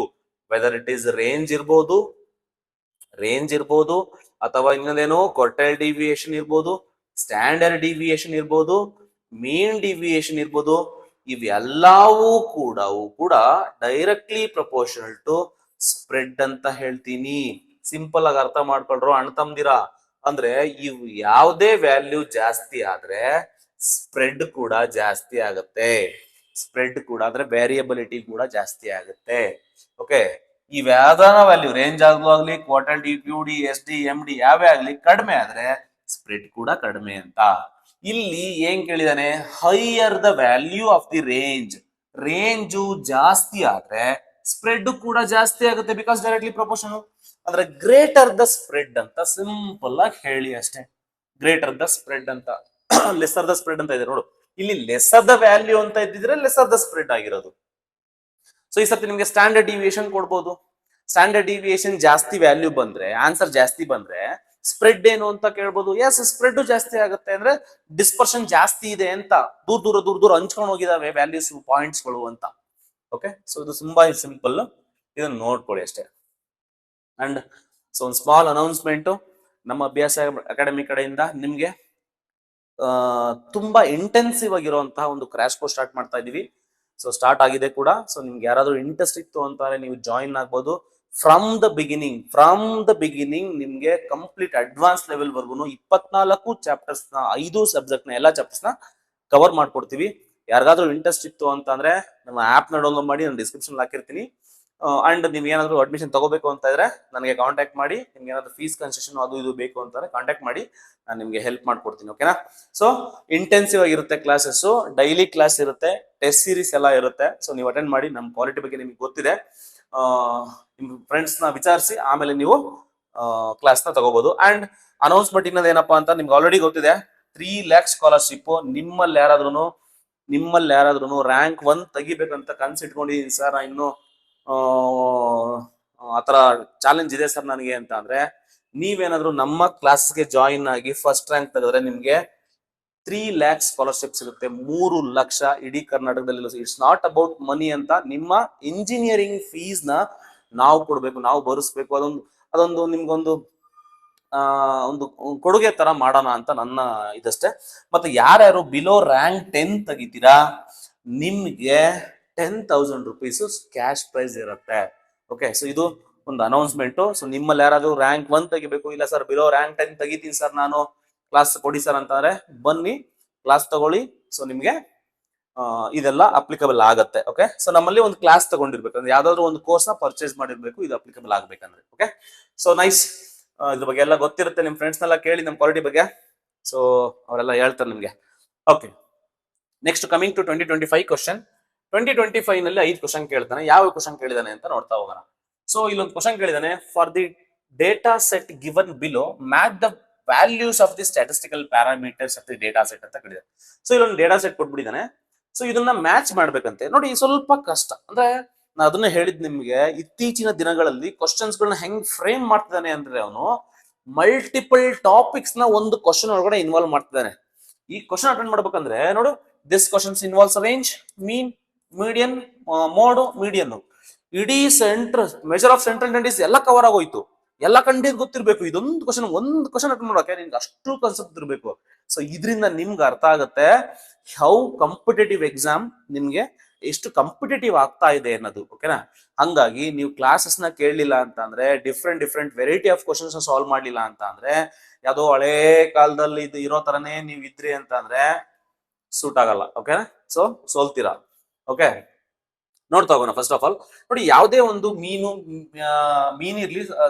whether it is range ಇರ್ಬೋದು ಅಥವಾ ಇನ್ನೊಂದೇನು ಕ್ವಾರ್ಟೈಲ್ ಡಿವಿಯೇಷನ್ ಇರ್ಬೋದು, ಸ್ಟ್ಯಾಂಡರ್ಡ್ ಡಿವಿಯೇಷನ್ ಇರ್ಬೋದು, ಮೀನ್ ಡಿವಿಯೇಷನ್ ಇರ್ಬೋದು, ಇವೆಲ್ಲವೂ ಕೂಡ ಡೈರೆಕ್ಟ್ಲಿ ಪ್ರಪೋರ್ಷನಲ್ ಟು ಸ್ಪ್ರೆಡ್ ಅಂತ ಹೇಳ್ತೀನಿ. ಸಿಂಪಲ್ ಆಗಿ ಅರ್ಥ ಮಾಡ್ಕೊಳ್ರು ಅಣ್ಣ ತಮ್ದಿರ. ಅಂದ್ರೆ ಇವು ಯಾವುದೇ ವ್ಯಾಲ್ಯೂ ಜಾಸ್ತಿ ಆದ್ರೆ ಸ್ಪ್ರೆಡ್ ಕೂಡ ಜಾಸ್ತಿ ಆಗುತ್ತೆ. ಸ್ಪ್ರೆಡ್ ಕೂಡ ಅಂದ್ರೆ ವೇರಿಯಬಿಲಿಟಿ ಕೂಡ ಜಾಸ್ತಿ ಆಗುತ್ತೆ. ಓಕೆ, ಈ ಯಾವ್ದಾನ ವ್ಯಾಲ್ಯೂ ರೇಂಜ್ ಆಗ್ಲಿ, ಕ್ವಾರ್ಟೈಲ್, DQD, SD, MD ಯಾವೇ ಆಗ್ಲಿ ಕಡಿಮೆ ಆದ್ರೆ ಸ್ಪ್ರೆಡ್ ಕೂಡ ಕಡಿಮೆ ಅಂತ. ಇಲ್ಲಿ ಏನ್ ಕೇಳಿದಾನೆ? Higher the value of the range. Range ಜಾಸ್ತಿ ಆದ್ರೆ ಸ್ಪ್ರೆಡ್ ಕೂಡ ಜಾಸ್ತಿ ಆಗುತ್ತೆ, ಬಿಕಾಸ್ ಡೈರೆಕ್ಟ್ಲಿ ಪ್ರಪೋರ್ಷನ್. ಅಂದ್ರೆ ಗ್ರೇಟರ್ ದ ಸ್ಪ್ರೆಡ್ ಅಂತ ಸಿಂಪಲ್ ಆಗಿ ಹೇಳಿ ಅಷ್ಟೇ. ಗ್ರೇಟರ್ ದ ಸ್ಪ್ರೆಡ್ ಅಂತ, ಲೆಸರ್ ದ ಸ್ಪ್ರೆಡ್ ಅಂತ ಇದೆ ನೋಡು. ಇಲ್ಲಿ ಲೆಸರ್ ದ ವ್ಯಾಲ್ಯೂ ಅಂತ ಇದ್ದಿದ್ರೆ ಲೆಸರ್ ದ ಸ್ಪ್ರೆಡ್ ಆಗಿರೋದು. ಸೊ ಈ ಸರ್ತಿ ನಿಮ್ಗೆ ಸ್ಟ್ಯಾಂಡರ್ಡ್ ಡಿವಿಯೇಷನ್ ಕೊಡ್ಬೋದು. ಸ್ಟ್ಯಾಂಡರ್ಡ್ ಡಿವಿಯೇಷನ್ ಜಾಸ್ತಿ ವ್ಯಾಲ್ಯೂ ಬಂದ್ರೆ, ಆನ್ಸರ್ ಜಾಸ್ತಿ ಬಂದ್ರೆ ಸ್ಪ್ರೆಡ್ ಏನು ಅಂತ ಕೇಳ್ಬೋದು. ಎಸ್, ಸ್ಪ್ರೆಡ್ ಜಾಸ್ತಿ ಆಗುತ್ತೆ ಅಂದ್ರೆ ಡಿಸ್ಪರ್ಷನ್ ಜಾಸ್ತಿ ಇದೆ ಅಂತ, ದೂರ ಹಂಚ್ಕೊಂಡು ಹೋಗಿದಾವೆ ವ್ಯಾಲ್ಯೂಸ್, ಪಾಯಿಂಟ್ಸ್ ಗಳು ಅಂತ. ಓಕೆ, ಸೊ ಇದು ತುಂಬಾ ಸಿಂಪಲ್, ಇದನ್ನ ನೋಡ್ಕೊಳ್ಳಿ ಅಷ್ಟೇ. ಅಂಡ್ ಸೊ ಒಂದು ಸ್ಮಾಲ್ ಅನೌನ್ಸ್ಮೆಂಟ್, ನಮ್ಮ ಅಭ್ಯಾಸ ಅಕಾಡೆಮಿ ಕಡೆಯಿಂದ ನಿಮ್ಗೆ ತುಂಬಾ ಇಂಟೆನ್ಸಿವ್ ಆಗಿರುವಂತಹ ಒಂದು ಕ್ರಾಶ್ ಕೋರ್ಸ್ ಸ್ಟಾರ್ಟ್ ಮಾಡ್ತಾ ಇದೀವಿ. ಸೊ ಸ್ಟಾರ್ಟ್ ಆಗಿದೆ ಕೂಡ. ಸೊ ನಿಮ್ಗೆ ಯಾರಾದ್ರೂ ಇಂಟ್ರೆಸ್ಟ್ ಇತ್ತು ಅಂತಾರೆ ನೀವು ಜಾಯಿನ್ ಆಗ್ಬೋದು. ಫ್ರಮ್ ದ ಬಿಗಿನಿಂಗ್ ನಿಮ್ಗೆ ಕಂಪ್ಲೀಟ್ ಅಡ್ವಾನ್ಸ್ ಲೆವೆಲ್ ವರ್ಗು 24 ಚಾಪ್ಟರ್ಸ್ ನ 5 ಸಬ್ಜೆಕ್ಟ್ ನ ಎಲ್ಲಾ ಚಾಪ್ಟರ್ಸ್ ನ ಕವರ್ ಮಾಡ್ಕೊಡ್ತೀವಿ. ಯಾರಿಗಾದ್ರೂ ಇಂಟ್ರೆಸ್ಟ್ ಇತ್ತು ಅಂತ ಅಂದ್ರೆ ನಮ್ಮ ಆಪ್ ನ ಡೌನ್ಲೋಡ್ ಮಾಡಿ ನಾನು ಡಿಸ್ಕ್ರಿಪ್ಷನ್ ಹಾಕಿರ್ತೀನಿ. ಅಂಡ್ ನೀವು ಏನಾದ್ರು ಅಡ್ಮಿಷನ್ ತಗೋಬೇಕು ಅಂತ ಇದ್ರೆ ನನಗೆ ಕಾಂಟ್ಯಾಕ್ಟ್ ಮಾಡಿ. ನಿಮ್ಗೆ ಏನಾದ್ರು ಫೀಸ್ ಕನ್ಸೆಷನ್ ಅದು ಇದು ಬೇಕು ಅಂತಾರೆ ಕಾಂಟ್ಯಾಕ್ಟ್ ಮಾಡಿ, ನಾನು ನಿಮ್ಗೆ ಹೆಲ್ಪ್ ಮಾಡ್ಕೊಡ್ತೀನಿ. ಓಕೆನಾ? ಸೊ ಇಂಟೆನ್ಸಿವ್ ಆಗಿರುತ್ತೆ ಕ್ಲಾಸಸ್, ಡೈಲಿ ಕ್ಲಾಸ್ ಇರುತ್ತೆ, ಟೆಸ್ಟ್ ಸೀರೀಸ್ ಎಲ್ಲ ಇರುತ್ತೆ. ಸೊ ನೀವು ಅಟೆಂಡ್ ಮಾಡಿ. ನಮ್ಮ ಕ್ವಾಲಿಟಿ ಬಗ್ಗೆ ನಿಮ್ಗೆ ಗೊತ್ತಿದೆ. ನಿಮ್ ಫ್ರೆಂಡ್ಸ್ ನ ವಿಚಾರಿಸಿ ಆಮೇಲೆ ನೀವು ಕ್ಲಾಸ್ ನ ತಗೋಬಹುದು. ಅಂಡ್ ಅನೌನ್ಸ್ಮೆಂಟ್ ಇನ್ನೊಂದು ಏನಪ್ಪಾ ಅಂತ ನಿಮ್ಗೆ ಆಲ್ರೆಡಿ ಗೊತ್ತಿದೆ, 3 lakhs ಸ್ಕಾಲರ್ಶಿಪ್ ನಿಮ್ಮಲ್ಲಿ ಯಾರಾದ್ರೂ ರ್ಯಾಂಕ್ 1 ತೆಗಿಬೇಕಂತ ಕನ್ಸಿಟ್ಕೊಂಡಿದೀನಿ ಸರ್, ಇನ್ನು ಆತರ ಚಾಲೆಂಜ್ ಇದೆ ಸರ್ ನನಗೆ ಅಂತ ಅಂದ್ರೆ, ನೀವೇನಾದ್ರೂ ನಮ್ಮ ಕ್ಲಾಸ್ಗೆ ಜಾಯಿನ್ ಆಗಿ ಫಸ್ಟ್ ರ್ಯಾಂಕ್ ತೆಗೆದ್ರೆ ನಿಮ್ಗೆ 3 lakhs ಸ್ಕಾಲರ್ಶಿಪ್ ಸಿಗುತ್ತೆ. 3 ಲಕ್ಷ ಇಡೀ ಕರ್ನಾಟಕದಲ್ಲಿ. ಇಟ್ಸ್ ನಾಟ್ ಅಬೌಟ್ ಮನಿ ಅಂತ, ನಿಮ್ಮ ಇಂಜಿನಿಯರಿಂಗ್ ಫೀಸ್ ನ ನಾವು ಕೊಡ್ಬೇಕು, ನಾವು ಭರಿಸ್ಬೇಕು. ಅದೊಂದು ನಿಮ್ಗೊಂದು ಒಂದು ಕೊಡುಗೆ ತರ ಮಾಡೋಣ ಅಂತ ನನ್ನ ಇದಷ್ಟೇ. ಮತ್ತೆ ಯಾರ್ಯಾರು ಬಿಲೋ ರ್ಯಾಂಕ್ 10 ತೆಗಿತೀರಾ ನಿಮ್ಗೆ 10,000 rupees ಕ್ಯಾಶ್ ಪ್ರೈಸ್ ಇರುತ್ತೆ. ಓಕೆ, ಸೊ ಇದು ಒಂದು ಅನೌನ್ಸ್ಮೆಂಟ್. ಸೊ ನಿಮ್ಮಲ್ಲಿ ಯಾರಾದ್ರೂ ರ್ಯಾಂಕ್ 1 ತೆಗಿಬೇಕು, ಇಲ್ಲ ಸರ್ ಬಿಲೋ ರ್ಯಾಂಕ್ 10 ತೆಗಿತೀನಿ ಸರ್ ನಾನು, ಕ್ಲಾಸ್ ಕೊಡಿ ಸರ್ ಅಂತಂದ್ರೆ ಬನ್ನಿ, ಕ್ಲಾಸ್ ತಗೊಳ್ಳಿ. ಸೊ ನಿಮ್ಗೆ ಇದೆಲ್ಲ ಅಪ್ಲಿಕಬಲ್ ಆಗತ್ತೆ. ಓಕೆ, ಸೊ ನಮ್ಮಲ್ಲಿ ಒಂದು ಕ್ಲಾಸ್ ತಗೊಂಡಿರ್ಬೇಕು ಅಂದ್ರೆ ಯಾವ್ದಾದ್ರು ಒಂದು ಕೋರ್ಸ್ ನ ಪರ್ಚೇಸ್ ಮಾಡಿರ್ಬೇಕು, ಇದು ಅಪ್ಲಿಕಬಲ್ ಆಗ್ಬೇಕಂದ್ರೆ. Okay, so nice. ಇದ್ರ ಬಗ್ಗೆ ಎಲ್ಲ ಗೊತ್ತಿರುತ್ತೆ. ನಿಮ್ ಫ್ರೆಂಡ್ಸ್ ನೆಲ್ಲ ಕೇಳಿ ನಮ್ಮ ಕ್ವಾಲಿಟಿ ಬಗ್ಗೆ, ಸೊ ಅವರೆಲ್ಲ ಹೇಳ್ತಾರೆ ನಿಮ್ಗೆ. Okay, next coming to 2025 question. 2025 ನಲ್ಲಿ 5 ಕ್ವಶನ್ ಕೇಳ್ತಾನೆ. ಯಾವ ಕ್ವಶನ್ ಕೇಳಿದಾನೆ ಅಂತ ನೋಡ್ತಾ ಹೋಗೋಣ. ಸೊ ಇಲ್ಲೊಂದು ಕ್ವಶನ್ ಕೇಳಿದಾನೆ, for the data set given below match the values of the statistical parameters of the data set ಅಂತ ಕೇಳಿದಾನೆ. ಸೊ ಇಲ್ಲೊಂದು ಡೇಟಾ ಸೆಟ್ ಕೊಟ್ಬಿಟ್ಟಿದ್ದಾನೆ. ಸೊ ಇದನ್ನ ಮ್ಯಾಚ್ ಮಾಡ್ಬೇಕಂತೆ. ನೋಡಿ ಸ್ವಲ್ಪ ಕಷ್ಟ, ಅಂದ್ರೆ ನಾನು ಅದನ್ನ ಹೇಳಿದ್ ನಿಮ್ಗೆ, ಇತ್ತೀಚಿನ ದಿನಗಳಲ್ಲಿ ಕ್ವಶನ್ಸ್ ಗಳನ್ನ ಹೆಂಗ್ ಫ್ರೇಮ್ ಮಾಡ್ತಿದ್ದಾನೆ ಅಂದ್ರೆ ಅವನು ಮಲ್ಟಿಪಲ್ ಟಾಪಿಕ್ಸ್ ನ ಒಂದು ಕ್ವಶನ್ ಒಳಗಡೆ ಇನ್ವಾಲ್ವ್ ಮಾಡ್ತಿದ್ದಾನೆ. ಈ ಕ್ವಶನ್ ಅಟೆಂಡ್ ಮಾಡ್ಬೇಕಂದ್ರೆ ನೋಡು, this questions involves range, mean, median, mode, median, ಇಡೀ centre, measure of central tendency ಎಲ್ಲ ಕವರ್ ಆಗೋಯ್ತು. ಎಲ್ಲ ಕಂಡಿದ್ ಗೊತ್ತಿರ್ಬೇಕು. ಇದೊಂದು ಒಂದು ಕ್ವಶನ್ ಅಟೆಂಡ್ ಮಾಡೋಕೆ ನಿಮ್ಗೆ ಅಷ್ಟು ಕಾನ್ಸೆಪ್ಟ್ ಇರಬೇಕು. ಸೊ ಇದರಿಂದ ನಿಮ್ಗೆ ಅರ್ಥ ಆಗುತ್ತೆ ಹೌ ಕಾಂಪಿಟೇಟಿವ್ ಎಕ್ಸಾಮ್ ನಿಮ್ಗೆ ಎಷ್ಟು ಕಾಂಪಿಟೇಟಿವ್ ಆಗ್ತಾ ಇದೆ ಅನ್ನೋದು. ಓಕೆನಾ? ಹಂಗಾಗಿ ನೀವು ಕ್ಲಾಸಸ್ ನ ಕೇಳಲಿಲ್ಲ ಅಂತ ಅಂದ್ರೆ, different variety of questions solve ಮಾಡ್ಲಿಲ್ಲ ಅಂತ ಅಂದ್ರೆ, ಯಾವುದೋ ಹಳೇ ಕಾಲದಲ್ಲಿ ಇದು ಇರೋ ತರನೇ ನೀವು ಇದ್ರಿ ಅಂತ ಅಂದ್ರೆ ಸೂಟ್ ಆಗಲ್ಲ. ಓಕೆನಾ? ಸೊ ಸೋಲ್ತೀರಾ. ಓಕೆ, ನೋಡ್ತಾ ಹೋಗೋಣ. ಫಸ್ಟ್ ಆಫ್ ಆಲ್ ನೋಡಿ, ಯಾವುದೇ ಒಂದು ಮೀನ್ ಇರ್ಲಿ,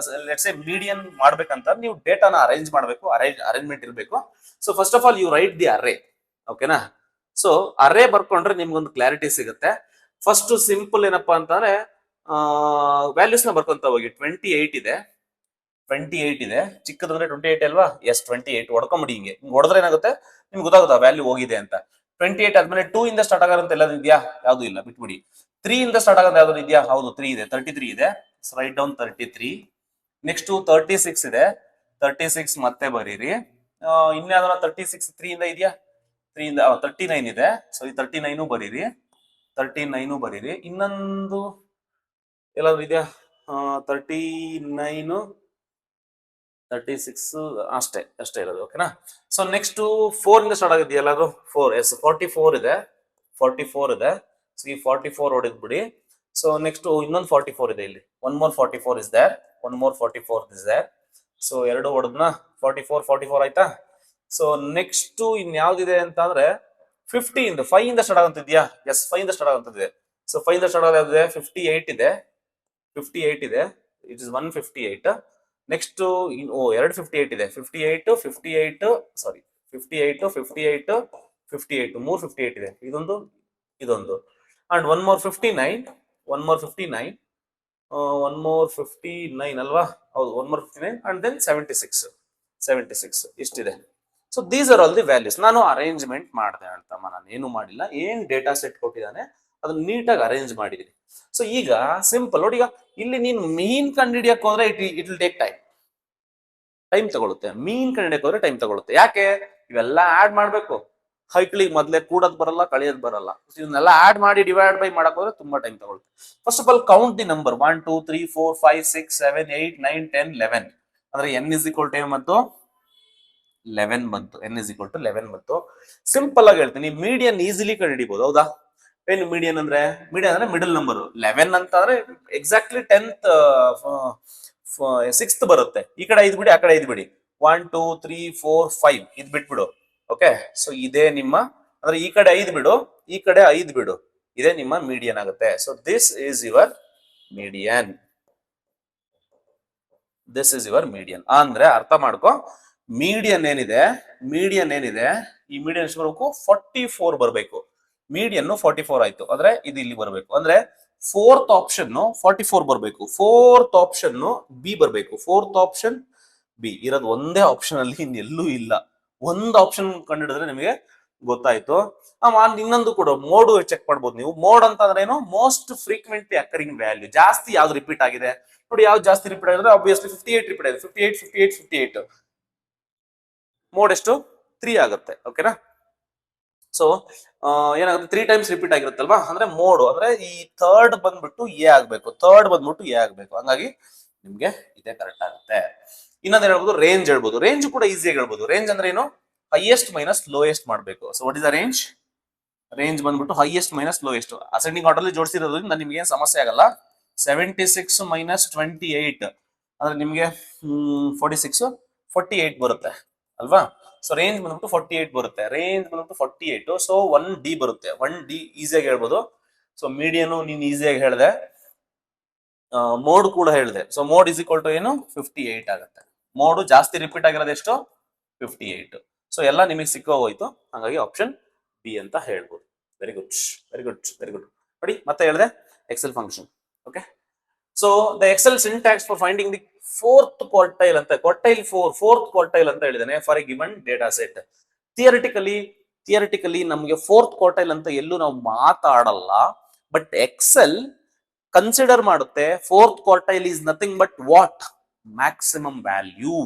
ಲೆಟ್ಸ್ ಸೇ ಮೀಡಿಯನ್ ಮಾಡ್ಬೇಕಂತ ನೀವು ಡೇಟಾನ ಅರೇಂಜ್ ಮಾಡಬೇಕು, ಅರೇಂಜ್ಮೆಂಟ್ ಇರಬೇಕು. So first of all you write the array. ಓಕೆನಾ? ಸೊ ಅರೇ ಬರ್ಕೊಂಡ್ರೆ ನಿಮ್ಗೊಂದು ಕ್ಲಾರಿಟಿ ಸಿಗುತ್ತೆ. ಫಸ್ಟ್ ಸಿಂಪಲ್ ಏನಪ್ಪಾ ಅಂತಂದ್ರೆ, ವ್ಯಾಲ್ಯೂಸ್ ನ ಬರ್ಕೊಂತ ಹೋಗಿ. 28 ಇದೆ, ಚಿಕ್ಕದಂದ್ರೆ 28 ಅಲ್ವಾ? ಎಸ್, 28 ಹೊಡ್ಕೊಂಬಿಡಿ. ಹಿಂಗೆ ಹೊಡೆದ್ರೆ ಏನಾಗುತ್ತೆ ನಿಮ್ಗೆ ಗೊತ್ತಾಗುತ್ತಾ ವ್ಯಾಲ್ಯೂ ಹೋಗಿದೆ ಅಂತ. 28 ಆದ್ಮೇಲೆ 2 ಇಂದ ಸ್ಟಾರ್ಟ್ ಆಗೋಂತ ಎಲ್ಲಾದ್ರು ಇದೆಯಾ? ಯಾವ್ದು ಇಲ್ಲ, ಬಿಟ್ಬಿಡಿ. 3 ಇಂದ ಸ್ಟಾರ್ಟ್ ಆಗೋದು ಯಾವ್ದು ಇದೆಯಾ? ಹೌದು, 3 ಇದೆ. 33 ಇದೆ, ರೈಟ್ ಡೌನ್ 33. ನೆಕ್ಸ್ಟ್ 36 ಇದೆ, 36 ಮತ್ತೆ ಬರೀರಿ. ಇನ್ಯಾವ್ದಾರ 36 3 ಇಂದ ಇದೆಯಾ? 3 ಇಂದ 39 ಇದೆ. ಸೊ ಈ 39 ಬರೀರಿ, 39 ಬರೀರಿ. ಇನ್ನೊಂದು ಎಲ್ಲಾದ್ರು ಇದೆಯಾ? 39, 36 ಅಷ್ಟೇ ಇರೋದು. ಓಕೆನಾ? ಸೊ ನೆಕ್ಸ್ಟ್ 4 ಇಂದ ಸ್ಟಾರ್ಟ್ ಆಗಿದೆ ಎಲ್ಲಾದ್ರು? 4, ಎಸ್, 44 ಇದೆ. ಸೊ ಈ 44 ಹೊಡೆದ್ಬಿಡಿ. ಸೊ ನೆಕ್ಸ್ಟ್ ಇನ್ನೊಂದು 44 ಇದೆ ಇಲ್ಲಿ. One more 44 is there. So ಎರಡು ಹೊಡೆದ್ನ 44 ಆಯ್ತಾ? ಸೊ ನೆಕ್ಸ್ಟ್ ಇನ್ಯಾವ್ದಿದೆ ಅಂತ ಅಂದ್ರೆ 5 ಇಂದ ಸ್ಟಾರ್ಟ್ ಆಗಂತಿದ್ಯಾ? ಎಸ್, 5 ಇಂದ ಸ್ಟಾರ್ಟ್ ಆಗಂತಿದೆ. ಸೊ 5 ಇಂದ ಸ್ಟಾರ್ಟ್ ಆಗೋದು 58 ಇದೆ. It is 158. ನೆಕ್ಸ್ಟ್ 2 58 ಇದೆ. 58, 3 58 ಇದೆ. ಇದೊಂದು ಅಂಡ್ ಒನ್ ಮೋರ್ 59 ಅಲ್ವಾ? ಹೌದು, 1 more 59 ಅಂಡ್ ದೆನ್ 76 ಇಷ್ಟಿದೆ. So these are all the values. ನಾನು ಅರೇಂಜ್ಮೆಂಟ್ ಮಾಡಿದೆ ಅಂತಮ್ಮ, ನಾನು ಏನು ಮಾಡಿಲ್ಲ. ಏನ್ ಡೇಟಾ ಸೆಟ್ ಕೊಟ್ಟಿದ್ದಾನೆ ಅದನ್ನ ನೀಟಾಗಿ ಅರೇಂಜ್ ಮಾಡಿದೀನಿ. ಸೊ ಈಗ ಸಿಂಪಲ್ ನೋಡಿ, ಈಗ ಇಲ್ಲಿ ನೀನು ಮೀನ್ ಕಂಡುಹಿಡಿಯಕ್ಕೆ ಹೋದ್ರೆ ಇಟ್ ವಿಲ್ ಟೇಕ್ ಟೈಮ್ ತಗೊಳುತ್ತೆ. ಮೀನ್ ಕಂಡುಹಿಡಿಯಕ್ಕೆ ಹೋದ್ರೆ ಟೈಮ್ ತಗೊಳುತ್ತೆ. ಯಾಕೆ? ಇವೆಲ್ಲ ಆಡ್ ಮಾಡ್ಬೇಕು. ಹೈಕ್ಳಿಗೆ ಮೊದ್ಲೇ ಕೂಡೋದ್ ಬರಲ್ಲ, ಕಳಿಯೋದ್ ಬರಲ್ಲ. ಇದನ್ನೆಲ್ಲ ಆಡ್ ಮಾಡಿ ಡಿವೈಡ್ ಬೈ ಮಾಡಕ್ ಹೋದ್ರೆ ತುಂಬಾ ಟೈಮ್ ತಗೊಳುತ್ತೆ. First of all count the number 1 2 3 4 5 6 7 8 9 10 11 ಅಂದ್ರೆ n is equal to ಬಂತು 11 ಬಂತು. n is equal to 11 ಬಂತು. ಸಿಂಪಲ್ ಆಗಿ ಹೇಳ್ತೀನಿ, ಮೀಡಿಯನ್ ಈಸಿಲಿ ಕಂಡುಹಿಡಿಬಹುದು. ಹೌದಾ? ಏನು ಮೀಡಿಯನ್ ಅಂದ್ರೆ ಮಿಡಲ್ ನಂಬರ್. 11 ಅಂತ ಅಂದ್ರೆ ಎಕ್ಸಾಕ್ಟ್ಲಿ 10th 6th ಬರುತ್ತೆ. ಈ ಕಡೆ 5 ಬಿಡಿ, ಆ ಕಡೆ 5 ಬಿಡಿ. 1 2 3 4 5 ಇದು ಬಿಟ್ಬಿಡು. ಓಕೆ, ಸೊ ಇದೇ ನಿಮ್ಮ ಅಂದ್ರೆ ಈ ಕಡೆ 5 ಬಿಡು, ಈ ಕಡೆ 5 ಬಿಡು, ಇದೇ ನಿಮ್ಮ ಮೀಡಿಯನ್ ಆಗುತ್ತೆ. So this is your median. This is your median ಅಂದ್ರೆ ಅರ್ಥ ಮಾಡ್ಕೊ. ಮೀಡಿಯನ್ ಏನಿದೆ ಈ ಮೀಡಿಯನ್ ಎಷ್ಟು ಬರಬೇಕು? 44 ಬರಬೇಕು. ಮೀಡಿಯನ್ 44 ಆಯ್ತು ಅಂದ್ರೆ ಇದು ಇಲ್ಲಿ ಬರಬೇಕು. ಅಂದ್ರೆ ಫೋರ್ತ್ ಆಪ್ಷನ್ 44 ಬರಬೇಕು. ಫೋರ್ತ್ ಆಪ್ಷನ್ ಬಿ ಬರಬೇಕು. ಫೋರ್ತ್ ಆಪ್ಷನ್ ಬಿ ಇರೋದು ಒಂದೇ ಆಪ್ಷನ್ ಅಲ್ಲಿ, ಇನ್ನೆಲ್ಲೂ ಇಲ್ಲ. ಒಂದು ಆಪ್ಷನ್ ಕಂಡಿಡಿದ್ರೆ ನಿಮಗೆ ಗೊತ್ತಾಯ್ತು. ಇನ್ನೊಂದು ಕೂಡ ಮೋಡ್ ಚೆಕ್ ಮಾಡ್ಬೋದು ನೀವು. ಮೋಡ್ ಅಂತ ಅಂದ್ರೆ ಏನು? Most frequently occurring value. ಜಾಸ್ತಿ ಯಾವ್ದು ರಿಪೀಟ್ ಆಗಿದೆ ನೋಡಿ. ಯಾವ್ದು ಜಾಸ್ತಿ ರಿಪೀಟ್ ಆಗಿದ್ರೆ ಆಬ್ವಿಯಸ್ಲಿ 58 ರಿಪೀಟ್ ಆಗಿದೆ. 58 ಮೋಡ್ ಎಷ್ಟು? 3 ಆಗುತ್ತೆ. ಓಕೆನಾ? ಸೊ ಏನಾಗುತ್ತೆ? 3 ಟೈಮ್ಸ್ ರಿಪೀಟ್ ಆಗಿರುತ್ತಲ್ವಾ, ಅಂದ್ರೆ ಮೋಡ್ ಅಂದ್ರೆ ಈ ಥರ್ಡ್ ಬಂದ್ಬಿಟ್ಟು ಎ ಆಗ್ಬೇಕು, ಹಂಗಾಗಿ ನಿಮ್ಗೆ ಇದೇ ಕರೆಕ್ಟ್ ಆಗುತ್ತೆ. ಇನ್ನೊಂದು ಹೇಳ್ಬೋದು, ರೇಂಜ್ ಹೇಳ್ಬೋದು. ರೇಂಜ್ ಕೂಡ ಈಸಿಯಾಗಿ ಹೇಳ್ಬೋದು. ರೇಂಜ್ ಅಂದ್ರೆ ಏನು? ಹೈಯೆಸ್ಟ್ ಮೈನಸ್ ಲೋಯೆಸ್ಟ್ ಮಾಡಬೇಕು. So what is the range? Range ಬಂದ್ಬಿಟ್ಟು highest minus lowest ascending order ಅಲ್ಲಿ ಜೋಡಿಸಿರೋದ್ರಿಂದ ನಿಮ್ಗೆ ಏನು ಸಮಸ್ಯೆ ಆಗಲ್ಲ. 76 ಮೈನಸ್ 28 ಅಂದ್ರೆ ನಿಮ್ಗೆ 46 48 ಬರುತ್ತೆ ಅಲ್ವಾ? ಸೊ ರೇಂಜ್ ಬಂದ್ಬಿಟ್ಟು 48 ಬರುತ್ತೆ. ರೇಂಜ್ ಬಂದ್ಬಿಟ್ಟು 48. ಸೊ 1D ಬರುತ್ತೆ. 1D ಈಸಿಯಾಗಿ ಹೇಳ್ಬೋದು. ಸೊ ಮೀಡಿಯನ್ ನೀನ್ ಈಸಿಯಾಗಿ ಹೇಳಿದೆ, ಮೋಡ್ ಕೂಡ ಹೇಳಿದೆ. So mode is equal to ಏನು? 58 ಆಗುತ್ತೆ. ಮೋಡ್ ಜಾಸ್ತಿ ರಿಪೀಟ್ ಆಗಿರೋದು ಎಷ್ಟು? 58. ಸೊ ಎಲ್ಲ ನಿಮಗೆ ಸಿಕ್ಕೋಗೋಯ್ತು. ಹಾಗಾಗಿ ಆಪ್ಷನ್ ಬಿ ಅಂತ ಹೇಳ್ಬೋದು. Very good, very good, very good. ನೋಡಿ ಮತ್ತೆ ಹೇಳಿದೆ Excel function. Okay, so the Excel syntax for finding the fourth quartile ಅಂತ, ಫೋರ್ತ್ ಕ್ವಾರ್ಟೈಲ್ ಅಂತ ಹೇಳಿದಾನೆ for a given data set. Theoretically ನಮಗೆ ಫೋರ್ತ್ ಕ್ವಾರ್ಟೈಲ್ ಅಂತ ಎಲ್ಲೂ ನಾವು ಮಾತಾಡಲ್ಲ. ಬಟ್ ಎಕ್ಸೆಲ್ ಕನ್ಸಿಡರ್ ಮಾಡುತ್ತೆ fourth quartile is nothing but what? Maximum value.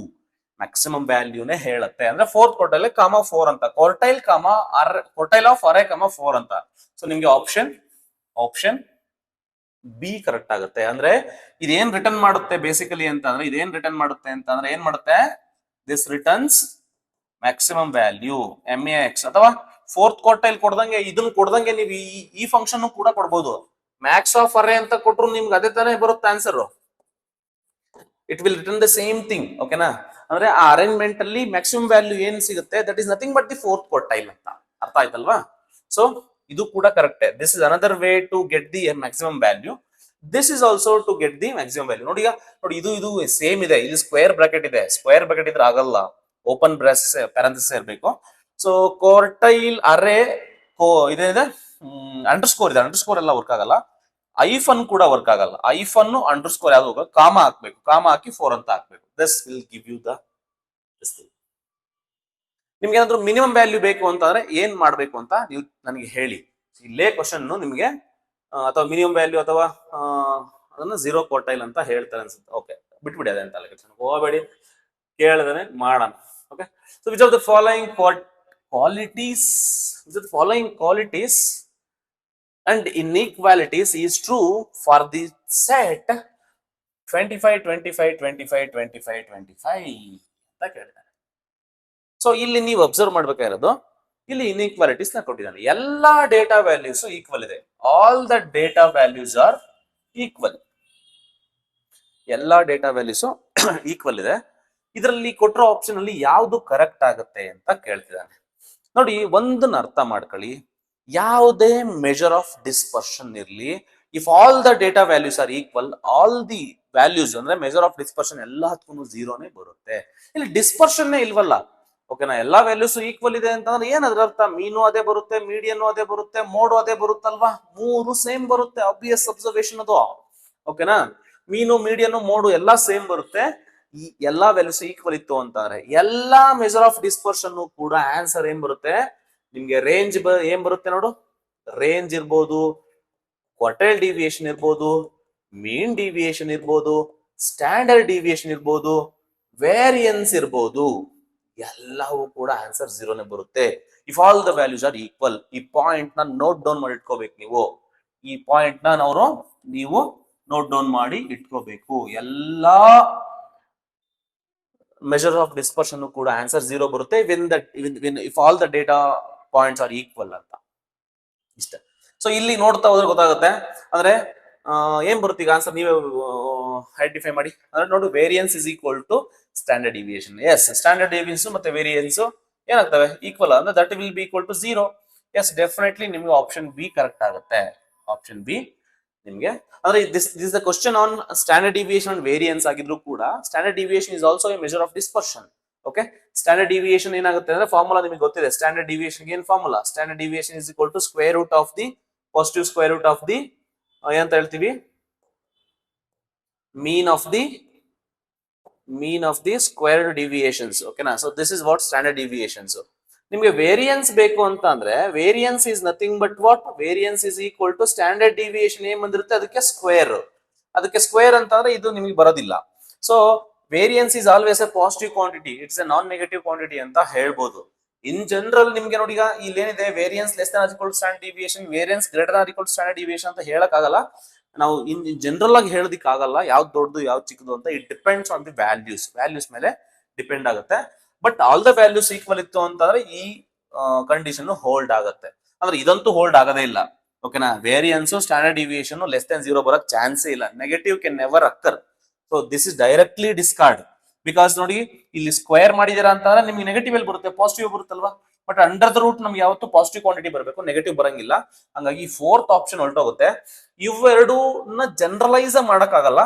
Maximum ವ್ಯಾಲ್ಯೂನೇ ಹೇಳುತ್ತೆ. ಅಂದ್ರೆ ಫೋರ್ತ್ ಕ್ವಾರ್ಟೈಲ್ ಕಾಮ 4 ಅಂತ, ಕ್ವಾರ್ಟೈಲ್ ಆಫ್ ಅರೇ 4 ಅಂತ. ಸೊ ನಿಮ್ಗೆ ಆಪ್ಷನ್ ಬಿ ಕರೆಕ್ಟ್ ಆಗುತ್ತೆ. ಅಂದ್ರೆ ಇದೇನ್ ರಿಟರ್ನ್ ಮಾಡುತ್ತೆ ಬೇಸಿಕಲಿ ಅಂತ ಅಂದ್ರೆ, ಏನ್ ಮಾಡುತ್ತೆ? This returns maximum value MAX. ಅಥವಾ ಫೋರ್ತ್ ಕ್ವಾರ್ಟೈಲ್ ಕೊಡ್ದಂಗೆ ನೀವು ಈ ಫಂಕ್ಷನ್ ಕೂಡ ಕೊಡ್ಬೋದು. ಮ್ಯಾಕ್ಸ್ ಆಫ್ ಅರೇ ಅಂತ ಕೊಟ್ರು ನಿಮ್ಗೆ ಅದೇ ತಾನೇ ಬರುತ್ತೆ answer. It will return the same thing. ಓಕೆನಾ? ಅಂದ್ರೆ ಆ ಅರೇಂಜ್ಮೆಂಟ್ ಅಲ್ಲಿ ಮ್ಯಾಕ್ಸಿಮಮ್ ವ್ಯಾಲ್ಯೂ ಏನ್ ಸಿಗುತ್ತೆ, that is nothing but the fourth quartile ಅಂತ. ಅರ್ಥ ಆಯ್ತಲ್ವಾ? ಸೊ ಇದು ಕೂಡ correct. This is another way to get the maximum value. This is also to get the maximum value. ನೋಡಿ ಇದು ಸೇಮ್ ಇದೆ. ಇಲ್ಲಿ ಸ್ಕ್ವೇರ್ ಬ್ರಾಕೆಟ್ ಇದೆ. ಸ್ಕ್ವೇರ್ ಬ್ರಾಕೆಟ್ ಇದ್ರೆ ಆಗಲ್ಲ, ಓಪನ್ ಪ್ಯಾರಂಥೆಸಿಸ್ ಇರಬೇಕು. ಸೊ ಕ್ವಾರ್ಟೈಲ್ ಅರೇ ಇದೇನಿದೆ, ಅಂಡರ್ಸ್ಕೋರ್ ಇದೆ. ಅಂಡರ್ಸ್ಕೋರ್ ಎಲ್ಲ ವರ್ಕ್ ಆಗಲ್ಲ. ಐಫನ್ ಕೂಡ ವರ್ಕ್ ಆಗಲ್ಲ. ಐಫನ್ ಅಂಡರ್ಸ್ಕೋರ್ ಯಾವ್ದು? ಕಾಮ ಹಾಕ್ಬೇಕು. ಕಾಮ ಹಾಕಿ 4 ಅಂತ ಹಾಕ್ಬೇಕು. This will give you the this thing. ನಿಮ್ಗೆ ಏನಾದ್ರು ಮಿನಿಮಮ್ ವ್ಯಾಲ್ಯೂ ಬೇಕು ಅಂತಂದ್ರೆ ಏನ್ ಮಾಡ್ಬೇಕು ಅಂತ ನೀವು ನನಗೆ ಹೇಳಿ. ಇಲ್ಲೇ ಕ್ವಶನ್ ನಿಮ್ಗೆ ಅಥವಾ ಮಿನಿಮಮ್ ವ್ಯಾಲ್ಯೂ ಅಥವಾ ಅದನ್ನ 0 ಕ್ವಾರ್ಟೈಲ್ ಅಂತ ಹೇಳ್ತಾರೆ ಅನ್ಸುತ್ತೆ. ಓಕೆ, ಬಿಟ್ಬಿಡಿ ಅದೇ ಅಂತ ಹೋಗಬೇಡಿ, ಕೇಳಿದ್ರೆ ಮಾಡೋಣ. Okay, so which of the following qualities and inequalities is true for the set 25 25 25 25 25 ಅಂತ ಕೇಳಿದ್ದಾರೆ. ಸೊ ಇಲ್ಲಿ ನೀವು ಅಬ್ಸರ್ವ್ ಮಾಡ್ಬೇಕಾಗಿರೋದು, ಇಲ್ಲಿ ಇನ್ಇಕ್ವಾಲಿಟೀಸ್ ನ ಕೊಟ್ಟಿದ್ದಾನೆ. ಎಲ್ಲಾ ಡೇಟಾ ವ್ಯಾಲ್ಯೂಸ್ ಈಕ್ವಲ್ ಇದೆ. All the data values are equal. ಎಲ್ಲಾ ಡೇಟಾ ವ್ಯಾಲ್ಯೂಸ್ ಈಕ್ವಲ್ ಇದೆ. ಇದರಲ್ಲಿ ಕೊಟ್ಟಿರೋ ಆಪ್ಷನ್ ಅಲ್ಲಿ ಯಾವ್ದು ಕರೆಕ್ಟ್ ಆಗುತ್ತೆ ಅಂತ ಕೇಳ್ತಿದ್ದಾನೆ. ನೋಡಿ, ಒಂದನ್ನ ಅರ್ಥ ಮಾಡ್ಕೊಳ್ಳಿ. ಯಾವುದೇ ಮೆಜರ್ ಆಫ್ ಡಿಸ್ಪರ್ಷನ್ ಇರ್ಲಿ, if all the data values are equal, all the values ಅಂದ್ರೆ ಮೆಜರ್ ಆಫ್ ಡಿಸ್ಪರ್ಷನ್ ಎಲ್ಲದಕ್ಕೂ 0ನೇ ಬರುತ್ತೆ. ಇಲ್ಲಿ ಡಿಸ್ಪರ್ಷನ್ ಇಲ್ವಲ್ಲ. ಓಕೆನಾ? ಎಲ್ಲಾ ವ್ಯಾಲ್ಯೂಸ್ ಈಕ್ವಲ್ ಇದೆ ಅಂತಂದ್ರೆ ಏನದ್ರ ಅರ್ಥ? ಮೀನು ಅದೇ ಬರುತ್ತೆ, ಮೀಡಿಯನ್ ಅದೇ ಬರುತ್ತೆ, ಮೋಡು ಅದೇ ಬರುತ್ತಲ್ವಾ? 3 ಸೇಮ್ ಬರುತ್ತೆ. ಆಬ್ವಿಯಸ್ ಅಬ್ಸರ್ವೇಷನ್ ಅದು. ಓಕೆನಾ? ಮೀನು, ಮೀಡಿಯನ್, ಮೋಡು ಎಲ್ಲಾ ಸೇಮ್ ಬರುತ್ತೆ. ಈ ಎಲ್ಲಾ ವ್ಯಾಲ್ಯೂಸ್ ಈಕ್ವಲ್ ಇತ್ತು ಅಂತಾರೆ, ಎಲ್ಲಾ ಮೆಜರ್ ಆಫ್ ಡಿಸ್ಪರ್ಷನ್ ಕೂಡ ಆನ್ಸರ್ ಏನ್ ಬರುತ್ತೆ ನಿಮ್ಗೆ? ರೇಂಜ್ ಏನ್ ಬರುತ್ತೆ ನೋಡು. ರೇಂಜ್ ಇರ್ಬೋದು, ಕ್ವಾರ್ಟೈಲ್ ಡಿವಿಯೇಷನ್ ಇರ್ಬೋದು, ಮೀನ್ ಡಿವಿಯೇಷನ್ ಇರ್ಬೋದು, ಸ್ಟ್ಯಾಂಡರ್ಡ್ ಡಿವಿಯೇಷನ್ ಇರ್ಬೋದು, ವೇರಿಯನ್ಸ್ ಇರ್ಬೋದು, ಎಲ್ಲವೂ ಕೂಡ ಆನ್ಸರ್ 0ನೇ ಬರುತ್ತೆ. If all the values are equal. ಈ ಪಾಯಿಂಟ್ ನ ನೋಟ್ ಡೌನ್ ಮಾಡಿ ಇಟ್ಕೋಬೇಕು ನೀವು. ಈ ಪಾಯಿಂಟ್ ನ ನೀವು ನೋಟ್ ಡೌನ್ ಮಾಡಿ ಇಟ್ಕೋಬೇಕು. ಎಲ್ಲಾ ಮೆಜರ್ ಆಫ್ ಡಿಸ್ಪರ್ಷನ್ ಕೂಡ ಆನ್ಸರ್ 0 ಬರುತ್ತೆ if all the data points are equal ಅಂತ. ಇಷ್ಟ. ಸೊ ಇಲ್ಲಿ ನೋಡ್ತಾ ಹೋದ್ರೆ ಗೊತ್ತಾಗುತ್ತೆ. ಅಂದ್ರೆ ಏನ್ ಬರುತ್ತೆ ಈಗ ಆನ್ಸರ್ ನೀವೇ ಐಡೆಂಟಿಫೈ ಮಾಡಿ. ಅಂದ್ರೆ ನೋಡು, variance is equal to standard deviation. Yes, standard deviation ಮತ್ತೆ ವೇರಿಯನ್ಸ್ ಏನಾಗ್ತವೆ, ಈಕ್ವಲ್. ಅಂದ್ರೆ that will be equal to 0. Yes, definitely ನಿಮ್ಗೆ ಆಪ್ಷನ್ ಬಿ ಕರೆಕ್ಟ್ ಆಗುತ್ತೆ. ಆಪ್ಷನ್ ಬಿ ನಿಮ್ಗೆ, ಅಂದ್ರೆ this the question on standard deviation and variance ಆಗಿದ್ರು ಕೂಡ standard deviation is also a measure of dispersion. Okay, standard deviation ಏನಾಗುತ್ತೆ ಅಂದ್ರೆ formula ನಿಮಗೆ ಗೊತ್ತಿದೆ. ಸ್ಟ್ಯಾಂಡರ್ಡ್ ಡಿವಿಯೇಷನ್ ಏನ್ formula? Standard deviation is equal to square root of the positive square root of the ಏನಂತ ಹೇಳ್ತೀವಿ, mean of the square deviations. ಓಕೆನಾ? So this is what standard deviations. ನಿಮಗೆ variance ಬೇಕು ಅಂತ ಅಂದ್ರೆ variance is nothing but what, variance is equal to standard deviation ಏನ್ ಬಂದಿರುತ್ತೆ ಅದಕ್ಕೆ ಸ್ಕ್ವೇರ್. ಅದಕ್ಕೆ ಸ್ಕ್ವೇರ್ ಅಂತ ಅಂದ್ರೆ ಇದು ನಿಮಗೆ ಬರೋದಿಲ್ಲ. So variance is always a positive quantity, it's a non negative quantity ಅಂತ ಹೇಳ್ಬೋದು. ಇನ್ ಜನರಲ್ ನಿಮ್ಗೆ ನೋಡಿ, ಈಗ ಇಲ್ಲಿ ಏನಿದೆ, variance less than equal to standard deviation, variance greater than equal to standard deviation ಅಂತ ಹೇಳಕ್ ಆಗಲ್ಲ. ನಾವು ಇನ್ ಜನರಲ್ ಆಗಿ ಹೇಳೋದಿಕ್ ಆಗಲ್ಲ ಯಾವ್ದು ದೊಡ್ಡದು ಯಾವ್ದು ಚಿಕ್ಕದು ಅಂತ. It depends on the values ಮೇಲೆ ಡಿಪೆಂಡ್ ಆಗುತ್ತೆ. But all the values equal ಇತ್ತು ಅಂತಂದ್ರೆ ಈ ಕಂಡೀಷನ್ ಹೋಲ್ಡ್ ಆಗುತ್ತೆ. ಅಂದ್ರೆ ಇದಂತೂ ಹೋಲ್ಡ್ ಆಗದೇ ಇಲ್ಲ. ಓಕೆನಾ? Variance standard deviation less than 0 ಬರಕ್ ಚಾನ್ಸೇ ಇಲ್ಲ. Negative can never occur. So this is directly discard. Because ನೋಡಿ, ಇಲ್ಲಿ ಸ್ಕ್ವೇರ್ ಮಾಡಿದೀರಾ ಅಂತಂದ್ರೆ ನಿಮ್ಗೆ ನೆಗೆಟಿವ್ ಎಲ್ಲಿ ಬರುತ್ತೆ, ಪಾಸಿಟಿವ್ ಬರುತ್ತಲ್ವಾ. ಬಟ್ ಅಂಡರ್ ದ ರೂಟ್ ನಮ್ಗೆ ಯಾವತ್ತು ಪಾಸಿಟಿವ್ ಕ್ವಾಂಟಿಟಿ ಬರಬೇಕು, ನೆಗೆಟಿವ್ ಬರಂಗಿಲ್ಲ. ಹಂಗಾಗಿ ಫೋರ್ತ್ ಆಪ್ಷನ್ ಹೊರಟೋಗುತ್ತೆ. ಇವೆರಡೂನ ಜನರಲೈಸ್ ಮಾಡಕ್ ಆಗಲ್ಲ.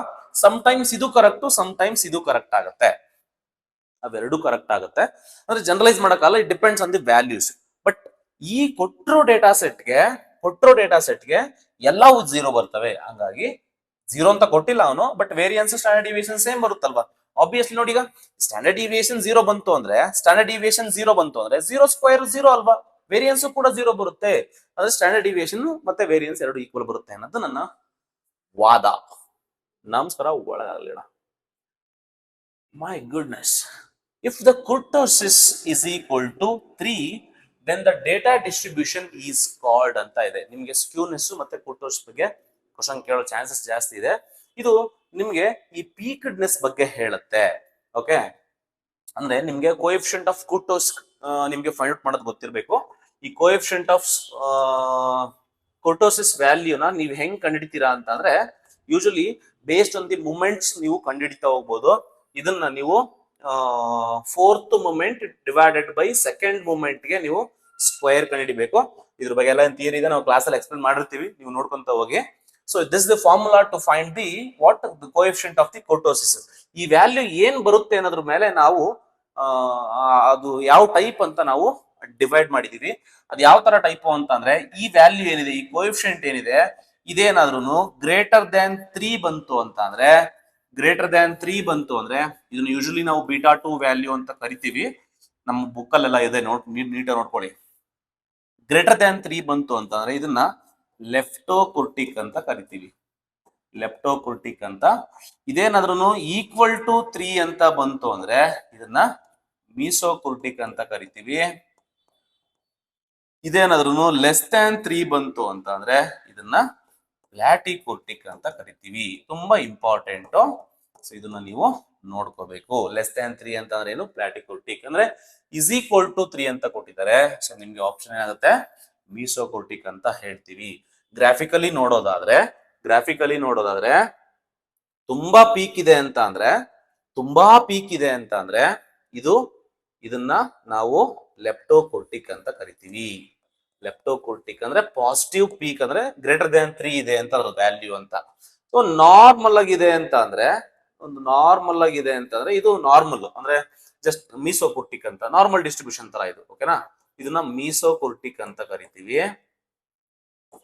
ಟೈಮ್ಸ್ ಇದು ಕರೆಕ್ಟ್, ಟೈಮ್ಸ್ ಇದು ಕರೆಕ್ಟ್ ಆಗುತ್ತೆ. ಅವೆರಡು ಕರೆಕ್ಟ್ ಆಗುತ್ತೆ. ಅಂದ್ರೆ ಜನರಲೈಸ್ ಮಾಡಕ್ಕಲ್ಲ, it depends on the values. But ಈ ಕೊಟ್ಟಿರೋ ಡೇಟಾ ಸೆಟ್ಗೆ ಎಲ್ಲವೂ 0 ಬರ್ತವೆ. ಹಂಗಾಗಿ 0 ಅಂತ ಕೊಟ್ಟಿಲ್ಲ ಅವನು, but variance standard deviation same ಬರುತ್ತಲ್ವಾ. ಆಬ್ವಿಯಸ್ಲಿ ನೋಡಿ, ಈಗ ಸ್ಟ್ಯಾಂಡರ್ಡ್ ಡಿವಿಯೇಷನ್ 0 ಬಂತು ಅಂದ್ರೆ 0 ಸ್ಕ್ವೇರ್ 0 ಅಲ್ವಾ, ವೇರಿಯನ್ಸ್ ಕೂಡ 0 ಬರುತ್ತೆ. ಅಂದ್ರೆ ಸ್ಟ್ಯಾಂಡರ್ಡ್ ಡಿವಿಯೇಷನ್ ಮತ್ತೆ ವೇರಿಯನ್ಸ್ ಎರಡು ಈಕ್ವಲ್ ಬರುತ್ತೆ ಅನ್ನೋದು ನನ್ನ ವಾದ. ನಮಸ್ಕಾರ, ಒಳಗಾಗಲಿಣ. My goodness. If the kurtosis is equal to 3, then the data distribution is called ಅಂತ ಇದೆ. ನಿಮಗೆ ಸ್ಕ್ಯೂನೆಸ್ ಮತ್ತೆ ಕುರ್ಟೋಸಿಸ್ ಬಗ್ಗೆ ಕ್ವಶನ್ ಕೇಳೋ ಚಾನ್ಸಸ್ ಜಾಸ್ತಿ ಇದೆ. ಇದು ನಿಮಗೆ ಈ ಪೀಕ್ಡ್ನೆಸ್ ಬಗ್ಗೆ ಹೇಳುತ್ತೆ. ಓಕೆ, ಅಂದ್ರೆ ನಿಮ್ಗೆ ಕೋಎಫಿಷಿಯಂಟ್ ಆಫ್ ಕುರ್ಟೋಸ್ ನಿಮ್ಗೆ ಫೈಂಡ್ ಔಟ್ ಮಾಡೋದು ಗೊತ್ತಿರಬೇಕು. ಈ ಕೋಎಫಿಷಿಯಂಟ್ ಆಫ್ ಕುರ್ಟೋಸಿಸ್ ವ್ಯಾಲ್ಯೂನ ನೀವು ಹೆಂಗ್ ಕಂಡುಹಿಡಿತೀರಾ ಅಂತ ಅಂದ್ರೆ, usually based on the moments ನೀವು ಕಂಡುಹಿಡಿತಾ ಹೋಗ್ಬೋದು. ಇದನ್ನ ನೀವು fourth moment divided by second moment ಗೆ ನೀವು ಸ್ಕ್ವೇರ್ ಕಂಡುಹಿಡಿಬೇಕು. ಇದ್ರ ಬಗ್ಗೆ ಎಲ್ಲ ಥಿಯರಿ ಇದೆ, ನಾವು ಕ್ಲಾಸ್ ಅಲ್ಲಿ ಎಕ್ಸ್ಪ್ಲೇನ್ ಮಾಡಿರ್ತೀವಿ, ನೀವು ನೋಡ್ಕೊಂತ ಹೋಗಿ. So this the formula to find the what the coefficient of the kurtosis. ಈ ವ್ಯಾಲ್ಯೂ ಏನ್ ಬರುತ್ತೆ ಅನ್ನೋದ್ರ ಮೇಲೆ ನಾವು ಅದು ಯಾವ ಟೈಪ್ ಅಂತ ನಾವು ಡಿವೈಡ್ ಮಾಡಿದೀವಿ. ಅದು ಯಾವ ತರ ಟೈಪ್ ಅಂತ ಅಂದ್ರೆ, ಈ ವ್ಯಾಲ್ಯೂ ಏನಿದೆ, ಈ ಕೋಎಫಿಷಿಯಂಟ್ ಏನಿದೆ, ಇದೇನಾದ್ರೂ ಗ್ರೇಟರ್ ದ್ಯಾನ್ 3 ಬಂತು ಅಂತ ಅಂದ್ರೆ, ಇದನ್ನ ಯೂಶಲಿ ನಾವು β2 ವ್ಯಾಲ್ಯೂ ಅಂತ ಕರಿತೀವಿ. ನಮ್ಮ ಬುಕ್ ಅಲ್ಲೆಲ್ಲ ಇದೆ, ನೀಟಾಗಿ ನೋಡ್ಕೊಳ್ಳಿ. ಗ್ರೇಟರ್ ದ್ಯಾನ್ 3 ಬಂತು ಅಂತ ಅಂದ್ರೆ ಇದನ್ನ ಲೆಪ್ಟೋಕುರ್ಟಿಕ್ ಅಂತ ಕರಿತೀವಿ. ಇದೇನಾದ್ರೂ ಈಕ್ವಲ್ ಟು 3 ಅಂತ ಬಂತು ಅಂದ್ರೆ ಇದನ್ನ ಮೀಸೋಕುರ್ಟಿಕ್ ಅಂತ ಕರಿತೀವಿ. ಇದೇನಾದ್ರೂ ಲೆಸ್ ದ್ಯಾನ್ 3 ಬಂತು ಅಂತ ಅಂದ್ರೆ ಇದನ್ನ ಪ್ಲಾಟಿಕುರ್ಟಿಕ್ ಅಂತ ಕರಿತೀವಿ. ತುಂಬಾ ಇಂಪಾರ್ಟೆಂಟ್. ಸೊ ಇದನ್ನ ನೀವು ನೋಡ್ಕೋಬೇಕು. ಲೆಸ್ ದ್ಯಾನ್ 3 ಅಂತ ಅಂದ್ರೆ ಏನು, ಪ್ಲಾಟಿಕುರ್ಟಿಕ್. ಅಂದ್ರೆ ಇಸ್ ಈಕ್ವಲ್ ಟು 3 ಅಂತ ಕೊಟ್ಟಿದ್ದಾರೆ. ಸೊ ನಿಮ್ಗೆ ಆಪ್ಷನ್ ಏನಾಗುತ್ತೆ, ಮೀಸೋಕುರ್ಟಿಕ್ ಅಂತ ಹೇಳ್ತೀವಿ. ಗ್ರಾಫಿಕಲಿ ನೋಡೋದಾದ್ರೆ ತುಂಬಾ ಪೀಕ್ ಇದೆ ಅಂತ ಅಂದ್ರೆ ಇದನ್ನ ನಾವು ಲೆಪ್ಟೋಕುರ್ಟಿಕ್ ಅಂತ ಕರಿತೀವಿ. ಲೆಪ್ಟೋಕುರ್ಟಿಕ್ ಅಂದ್ರೆ ಪಾಸಿಟಿವ್ ಪೀಕ್, ಅಂದ್ರೆ ಗ್ರೇಟರ್ ದ್ಯಾನ್ 3 ಇದೆ ಅಂತ ಅದ್ರ ವ್ಯಾಲ್ಯೂ ಅಂತ. ಸೊ ನಾರ್ಮಲ್ ಆಗಿದೆ ಅಂತ ಅಂದ್ರೆ ಇದು ನಾರ್ಮಲ್, ಅಂದ್ರೆ ಜಸ್ಟ್ ಮೀಸೋಕುರ್ಟಿಕ್ ಅಂತ ನಾರ್ಮಲ್ ಡಿಸ್ಟ್ರಿಬ್ಯೂಷನ್ ತರ ಇದು. ಓಕೆನಾ? ಇದನ್ನ ಮೀಸೋಕುರ್ಟಿಕ್ ಅಂತ ಕರಿತೀವಿ.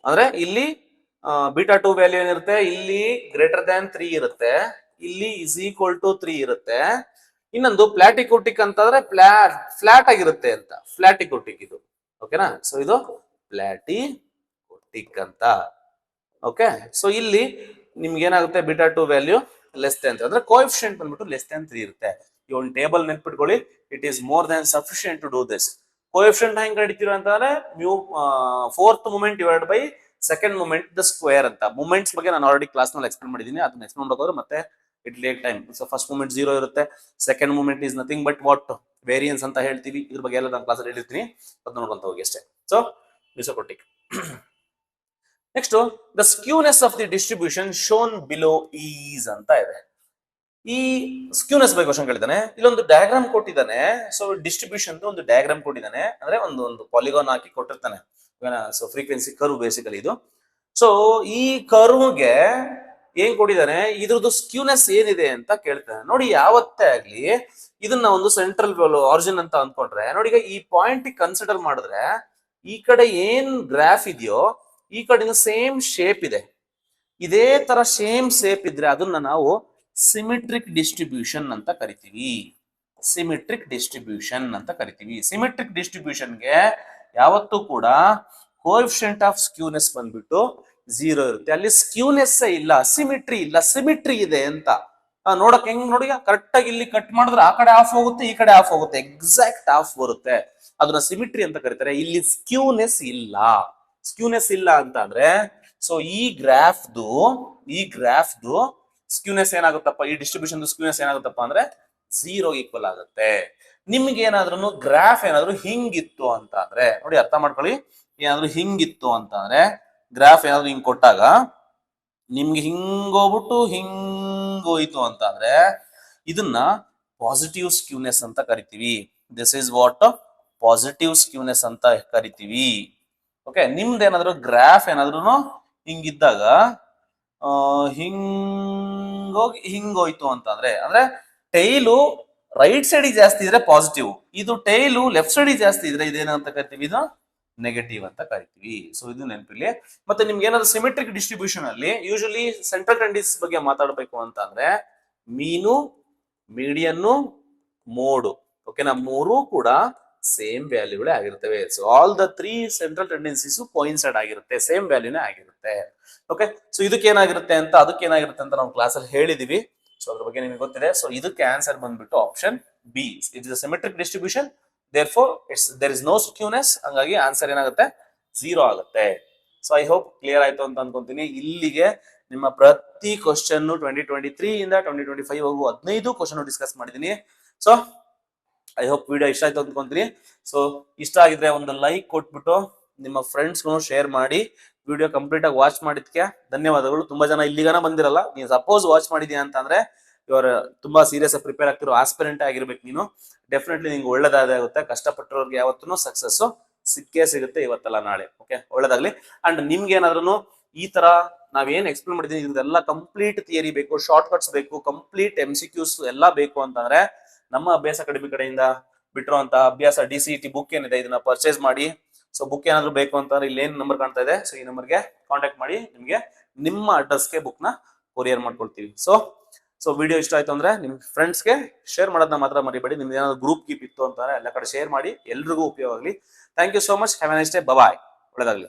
ಅಂದ್ರೆ ಇಲ್ಲಿ β2 ವ್ಯಾಲ್ಯೂ ಏನಿರುತ್ತೆ, ಇಲ್ಲಿ ಗ್ರೇಟರ್ ದ್ಯಾನ್ 3 ಇರುತ್ತೆ, ಇಲ್ಲಿ ಇಸ್ ಈಕ್ವಲ್ ಟು 3 ಇರುತ್ತೆ. ಇನ್ನೊಂದು ಪ್ಲಾಟಿಕುರ್ಟಿಕ್ ಅಂತಂದ್ರೆ ಫ್ಲಾಟ್ ಆಗಿರುತ್ತೆ ಅಂತ, ಪ್ಲಾಟಿಕುರ್ಟಿಕ್ ಇದು. ಓಕೆನಾ? ಸೊ ಇದು ಪ್ಲಾಟಿಕುರ್ಟಿಕ್ ಅಂತ. ಓಕೆ, ಸೊ ಇಲ್ಲಿ ನಿಮ್ಗೆ ಏನಾಗುತ್ತೆ, β2 ವ್ಯಾಲ್ಯೂ ಲೆಸ್ ದ್ಯಾನ್ 3 ಅಂದ್ರೆ ಕೋಎಫಿಷಿಯಂಟ್ ಬಂದ್ಬಿಟ್ಟು ಲೆಸ್ ದ್ಯಾನ್ 3 ಇರುತ್ತೆ. ಈ ಒಂದು ಟೇಬಲ್ ನೆನ್ಪಿಟ್ಕೊಳ್ಳಿ. It is more than sufficient to do this. Coefficient ಹೆಂಗ್ ಕಂಡಿತೀರ ಅಂತಂದ್ರೆ fourth moment divide by second moment the square ಅಂತ. ಮೂಮೆಂಟ್ಸ್ ಬಗ್ಗೆ ನಾನು ಆಲ್ರೆಡಿ ಕ್ಲಾಸ್ ನಲ್ಲಿ ಎಕ್ಸ್ಪ್ಲೇನ್ ಮಾಡಿದ್ದೀನಿ, ಅದನ್ನ ಎಕ್ಸ್ಪ್ಲೇನ್ ಮಾಡೋದ್ರೆ ಮತ್ತೆ it take time. So first moment 0 ಇರುತ್ತೆ, second moment is nothing but what variance ಅಂತ ಹೇಳ್ತೀವಿ. ಇದ್ರ ಬಗ್ಗೆ ಎಲ್ಲ ನಾನು ಕ್ಲಾಸ್ ಅಲ್ಲಿ ಹೇಳಿರ್ತೀನಿ, ಅದನ್ನ ನೋಡ್ಕೊಂತ ಹೋಗಿ ಅಷ್ಟೇ. So mesokurtic. Next the skewness of the distribution shown below is ಅಂತ ಇದೆ. ಈ ಸ್ಕ್ಯೂನೆಸ್ ಬಗ್ಗೆ ಕ್ವಶನ್ ಕೇಳಿದಾನೆ. ಇಲ್ಲೊಂದು ಡಯಾಗ್ರಾಮ್ ಕೊಟ್ಟಿದ್ದಾನೆ. ಸೊ ಡಿಸ್ಟ್ರಿಬ್ಯೂಷನ್ ಒಂದು ಡಯಾಗ್ರಾಮ್ ಕೊಟ್ಟಿದ್ದಾನೆ, ಅಂದ್ರೆ ಒಂದು ಪಾಲಿಗಾನ್ ಹಾಕಿ ಕೊಟ್ಟಿರ್ತಾನೆ. ಸೊ ಫ್ರೀಕ್ವೆನ್ಸಿ ಕರ್ವ್ ಬೇಸಿಕಲಿ ಇದು. ಸೊ ಈ ಕರ್ವ್ಗೆ ಏನ್ ಕೊಟ್ಟಿದ್ದಾನೆ, ಇದ್ರದ್ದು ಸ್ಕ್ಯೂನೆಸ್ ಏನಿದೆ ಅಂತ ಕೇಳ್ತಾನೆ. ನೋಡಿ, ಯಾವತ್ತೇ ಆಗ್ಲಿ ಇದನ್ನ ಒಂದು ಸೆಂಟ್ರಲ್ ಆರಿಜಿನ್ ಅಂತ ಅಂದ್ಕೊಂಡ್ರೆ, ನೋಡಿ ಈಗ ಈ ಪಾಯಿಂಟ್ ಕನ್ಸಿಡರ್ ಮಾಡಿದ್ರೆ ಈ ಕಡೆ ಏನ್ ಗ್ರಾಫ್ ಇದೆಯೋ ಈ ಕಡೆ ಸೇಮ್ ಶೇಪ್ ಇದೆ. ಇದೇ ತರ ಸೇಮ್ ಶೇಪ್ ಇದ್ರೆ ಅದನ್ನ ನಾವು ಸಿಮಿಟ್ರಿಕ್ ಡಿಸ್ಟ್ರಿಬ್ಯೂಷನ್ ಅಂತ ಕರಿತೀವಿ. ಸಿಮಿಟ್ರಿಕ್ ಡಿಸ್ಟ್ರಿಬ್ಯೂಷನ್ ಅಂತ ಕರಿತೀವಿ. ಸಿಮಿಟ್ರಿಕ್ ಡಿಸ್ಟ್ರಿಬ್ಯೂಷನ್ಗೆ ಯಾವತ್ತೂ ಕೂಡ ಕೋಎಫಿಷಿಯಂಟ್ ಆಫ್ ಸ್ಕ್ಯೂನೆಸ್ ಬಂದ್ಬಿಟ್ಟು 0 ಇರುತ್ತೆ. ಅಲ್ಲಿ ಸ್ಕ್ಯೂನೆಸ್ ಇಲ್ಲ, ಸಿಮಿಟ್ರಿ ಇಲ್ಲ, ಸಿಮಿಟ್ರಿ ಇದೆ ಅಂತ ನೋಡಕ್ ಹೆಂಗ್ ನೋಡಿ, ಕರೆಕ್ಟ್ ಆಗಿ ಇಲ್ಲಿ ಕಟ್ ಮಾಡಿದ್ರೆ ಆ ಕಡೆ ಆಫ್ ಹೋಗುತ್ತೆ, ಈ ಕಡೆ ಆಫ್ ಹೋಗುತ್ತೆ, ಎಕ್ಸಾಕ್ಟ್ ಆಫ್ ಬರುತ್ತೆ. ಅದನ್ನ ಸಿಮಿಟ್ರಿ ಅಂತ ಕರೀತಾರೆ. ಇಲ್ಲಿ ಸ್ಕ್ಯೂನೆಸ್ ಇಲ್ಲ. ಸ್ಕ್ಯೂನೆಸ್ ಇಲ್ಲ ಅಂತ ಅಂದ್ರೆ ಸೊ ಈ ಗ್ರಾಫ್ದು ಸ್ಕ್ಯೂನೆಸ್ ಏನಾಗುತ್ತಪ್ಪ, ಈ ಡಿಸ್ಟ್ರಿಬ್ಯೂಷನ್ ಸ್ಕ್ಯೂನೆಸ್ ಏನಾಗುತ್ತಪ್ಪ ಅಂದ್ರೆ 0 ಈಕ್ವಲ್ ಆಗುತ್ತೆ. ನಿಮ್ಗೆ ಏನಾದ್ರೂ ಗ್ರಾಫ್ ಏನಾದ್ರು ಹಿಂಗಿತ್ತು ಅಂತ ಅಂದ್ರೆ ನೋಡಿ, ಅರ್ಥ ಮಾಡ್ಕೊಳ್ಳಿ. ಏನಾದ್ರು ಹಿಂಗಿತ್ತು ಅಂತ ಅಂದ್ರೆ ಗ್ರಾಫ್ ಏನಾದ್ರು ಹಿಂಗ್ ಕೊಟ್ಟಾಗ ನಿಮ್ಗೆ ಹಿಂಗೋಗ್ಬಿಟ್ಟು ಹಿಂಗೋಯ್ತು ಅಂತ ಅಂದ್ರೆ ಇದನ್ನ ಪಾಸಿಟಿವ್ ಸ್ಕ್ಯೂನೆಸ್ ಅಂತ ಕರಿತೀವಿ. This is what positive skewness ಅಂತ ಕರಿತೀವಿ. ಓಕೆ, ನಿಮ್ದೇನಾದ್ರು ಗ್ರಾಫ್ ಏನಾದ್ರು ಹಿಂಗಿದ್ದಾಗ ಹಿಂಗೋಯ್ತು ಅಂತ ಅಂದ್ರೆ ಟೈಲು ರೈಟ್ ಸೈಡ್ ಜಾಸ್ತಿ ಇದ್ರೆ ಪಾಸಿಟಿವ್, ಇದು ಟೈಲು ಲೆಫ್ಟ್ ಸೈಡ್ ಜಾಸ್ತಿ ಇದ್ರೆ ಇದೇನಂತ ಕರಿತೀವಿ, ಇದು ನೆಗೆಟಿವ್ ಅಂತ ಕರಿತೀವಿ. ಸೊ ಇದು ನೆನಪಿರ್ಲಿ. ಮತ್ತೆ ನಿಮ್ಗೆ ಏನಾದ್ರು ಸಿಮೆಟ್ರಿಕ್ ಡಿಸ್ಟ್ರಿಬ್ಯೂಷನ್ ಅಲ್ಲಿ ಯೂಶಲಿ ಸೆಂಟ್ರಲ್ ಟೆಂಡೆನ್ಸಿ ಬಗ್ಗೆ ಮಾತಾಡಬೇಕು ಅಂತ ಅಂದ್ರೆ ಮೀನು, ಮೀಡಿಯನ್ನು, ಮೋಡು, ಓಕೆನಾ, ಮೂರು ಕೂಡ ಸೇಮ್ ವ್ಯಾಲ್ಯೂಗಳೇ ಆಗಿರ್ತವೆ. So all the 3 central tendencies coincide ಆಗಿರುತ್ತೆ, ಸೇಮ್ ವ್ಯಾಲ್ಯೂನೇ ಆಗಿರುತ್ತೆ. ಓಕೆ, ಸೊ ಇದಕ್ಕೇನಾಗಿರುತ್ತೆ ಅಂತ ಅದಕ್ಕೇನಾಗಿರುತ್ತೆ ಅಂತ ನಾವು ಕ್ಲಾಸ್ ಅಲ್ಲಿ ಹೇಳಿದೀವಿ. ಸೊ ಅದ್ರ ಬಗ್ಗೆ ನಿಮಗೆ ಗೊತ್ತಿದೆ. ಸೊ ಇದಕ್ಕೆ ಆನ್ಸರ್ ಬಂದ್ಬಿಟ್ಟು option B. It is a symmetric distribution, therefore there is no skewness. ಹಂಗಾಗಿ ಆನ್ಸರ್ ಏನಾಗುತ್ತೆ, 0 ಆಗುತ್ತೆ. ಸೊ ಐ ಹೋಪ್ ಕ್ಲಿಯರ್ ಆಯ್ತು ಅಂತ ಅನ್ಕೊಂತೀನಿ. ಇಲ್ಲಿಗೆ ನಿಮ್ಮ ಪ್ರತಿ ಕ್ವಶನ್ 2023 ಇಂದ 2025 ವರೆಗೂ 15 ಕ್ವಶನ್ ಡಿಸ್ಕಸ್ ಮಾಡಿದೀನಿ. ಸೊ ಐ ಹೋಪ್ ವಿಡಿಯೋ ಇಷ್ಟ ಆಯ್ತು ಅಂದ್ಕೊಂತೀನಿ. ಸೊ ಇಷ್ಟ ಆಗಿದ್ರೆ ಒಂದು ಲೈಕ್ ಕೊಟ್ಬಿಟ್ಟು ನಿಮ್ಮ ಫ್ರೆಂಡ್ಸ್ಗೂ ಶೇರ್ ಮಾಡಿ. ವಿಡಿಯೋ ಕಂಪ್ಲೀಟ್ ಆಗಿ ವಾಚ್ ಮಾಡಿದ್ಕೆ ಧನ್ಯವಾದಗಳು. ತುಂಬಾ ಜನ ಇಲ್ಲಿಗನ ಬಂದಿರಲ್ಲ. ನೀವು ಸಪೋಸ್ ವಾಚ್ ಮಾಡಿದ್ಯಾ ಅಂತಂದ್ರೆ ಇವರು ತುಂಬಾ ಸೀರಿಯಸ್ ಆಗಿ ಪ್ರಿಪೇರ್ ಆಗ್ತಿರೋ ಆಸ್ಪಿರೆಂಟ್ ಆಗಿರ್ಬೇಕು ನೀನು. ಡೆಫಿನೆಟ್ಲಿ ನಿಮ್ಗೆ ಒಳ್ಳೇದಾಗುತ್ತೆ. ಕಷ್ಟಪಟ್ಟಿರೋರ್ಗೆ ಯಾವತ್ತೂ ಸಕ್ಸಸ್ ಸಿಕ್ಕೇ ಸಿಗುತ್ತೆ, ಇವತ್ತಲ್ಲ ನಾಳೆ. ಓಕೆ, ಒಳ್ಳೇದಾಗ್ಲಿ. ಅಂಡ್ ನಿಮ್ಗೆ ಏನಾದ್ರೂ ಈ ತರ ನಾವೇನ್ ಎಕ್ಸ್ಪ್ಲೇನ್ ಮಾಡಿದೀನಿ ಇದೆಲ್ಲ ಕಂಪ್ಲೀಟ್ ಥಿಯರಿ ಬೇಕು, ಶಾರ್ಟ್ ಕಟ್ಸ್ ಬೇಕು, ಕಂಪ್ಲೀಟ್ MCQs ಎಲ್ಲ ಬೇಕು ಅಂತಂದ್ರೆ ನಮ್ಮ ಅಭ್ಯಾಸ ಅಕಾಡೆಮಿ ಕಡೆಯಿಂದ ಬಿಟ್ಟಿರುವಂತ ಅಭ್ಯಾಸ DCET ಬುಕ್ ಏನಿದೆ ಇದನ್ನ ಪರ್ಚೇಸ್ ಮಾಡಿ. ಸೊ ಬುಕ್ ಏನಾದ್ರು ಬೇಕು ಅಂತಂದ್ರೆ ಇಲ್ಲಿ ಏನ್ ನಂಬರ್ ಕಾಣ್ತಾ ಇದೆ, ಸೊ ಈ ನಂಬರ್ಗೆ ಕಾಂಟ್ಯಾಕ್ಟ್ ಮಾಡಿ. ನಿಮ್ಗೆ ನಿಮ್ಮ ಅಡ್ರೆಸ್ಗೆ ಬುಕ್ ನ ಕೊರಿಯರ್ ಮಾಡ್ಕೊಳ್ತೀವಿ. ಸೊ ವಿಡಿಯೋ ಇಷ್ಟ ಆಯ್ತು ಅಂದ್ರೆ ನಿಮ್ ಫ್ರೆಂಡ್ಸ್ಗೆ ಶೇರ್ ಮಾಡೋದನ್ನ ಮಾತ್ರ ಮರಿಬೇಡಿ. ನಿಮ್ದು ಏನಾದ್ರು ಗ್ರೂಪ್ ಕೀಪ್ ಇತ್ತು ಅಂತಂದ್ರೆ ಎಲ್ಲ ಕಡೆ ಶೇರ್ ಮಾಡಿ, ಎಲ್ರಿಗೂ ಉಪಯೋಗ ಆಗಲಿ. Thank you so much. Have a nice day. Bye. ಒಳ್ಳೆದಾಗ್ಲಿ.